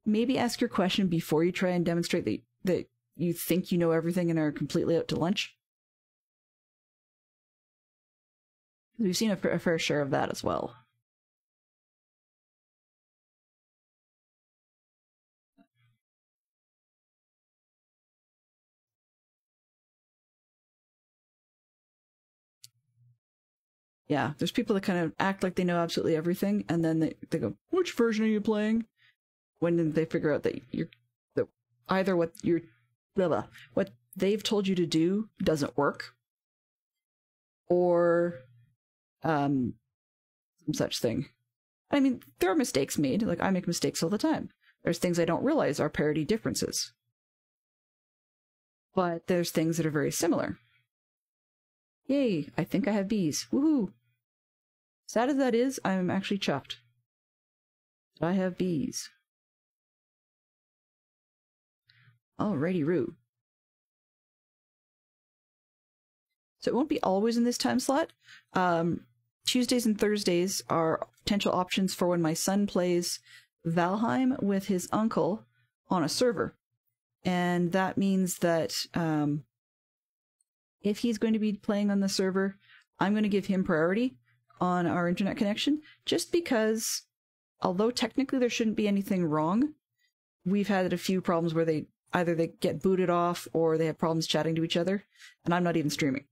maybe ask your question before you try and demonstrate that you think you know everything and are completely out to lunch. We've seen a fair share of that as well. Yeah, there's people that kind of act like they know absolutely everything, and then they go, which version are you playing? When they figure out that either what you're, what they've told you to do doesn't work, or some such thing. I mean, there are mistakes made. Like, I make mistakes all the time. There's things I don't realize are parity differences. But there's things that are very similar. Yay, I think I have bees. Woohoo! Sad as that is, I'm actually chuffed. I have bees. Alrighty-roo. So it won't be always in this time slot. Tuesdays and Thursdays are potential options for when my son plays Valheim with his uncle on a server. And that means that if he's going to be playing on the server, I'm going to give him priority on our internet connection, just because, although technically there shouldn't be anything wrong, we've had a few problems where they get booted off or they have problems chatting to each other, and I'm not even streaming.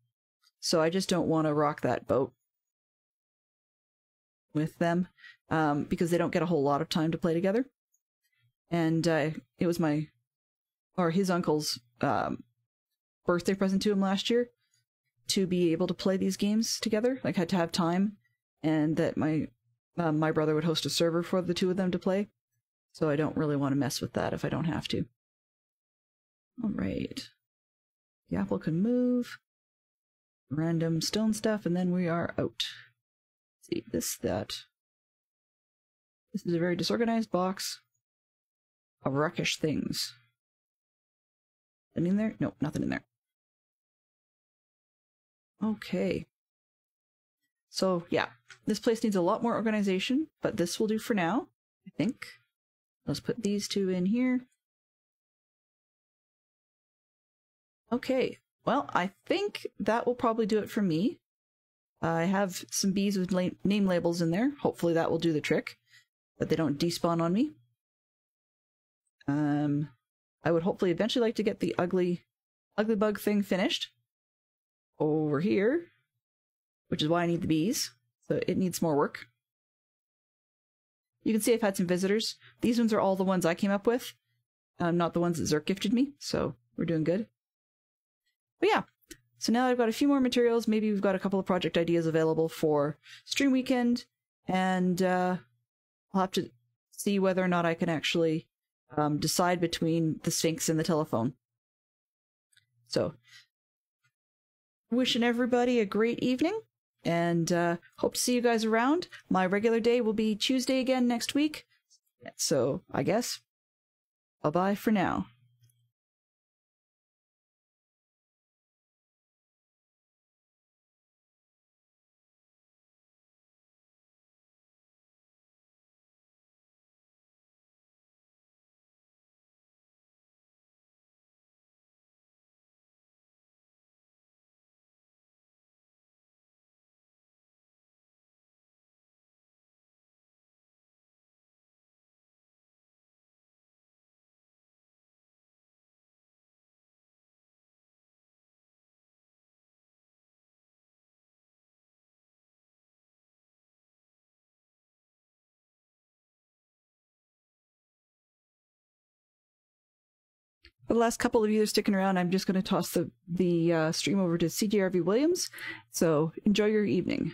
So I just don't want to rock that boat with them, because they don't get a whole lot of time to play together. And it was his uncle's birthday present to him last year to be able to play these games together. Like, had to have time, and that my brother would host a server for the two of them to play. So I don't really want to mess with that if I don't have to. All right. The apple can move. Random stone stuff, and then we are out. Let's see, that. This is a very disorganized box of ruckish things. Anything in there? Nope, nothing in there. Okay. So, yeah. This place needs a lot more organization, but this will do for now, I think. Let's put these two in here. Okay. Well, I think that will probably do it for me. I have some bees with name labels in there. Hopefully that will do the trick, that they don't despawn on me. I would hopefully eventually like to get the ugly bug thing finished over here, which is why I need the bees. So it needs more work. You can see I've had some visitors. These ones are all the ones I came up with, not the ones that Zerk gifted me, so we're doing good. But yeah, so now I've got a few more materials. Maybe we've got a couple of project ideas available for Stream Weekend, and I'll have to see whether or not I can actually decide between the Sphinx and the telephone. So wishing everybody a great evening, and hope to see you guys around. My regular day will be Tuesday again next week, so I guess bye-bye for now. For the last couple of you that are sticking around, I'm just going to toss the stream over to CJRV Williams, so enjoy your evening.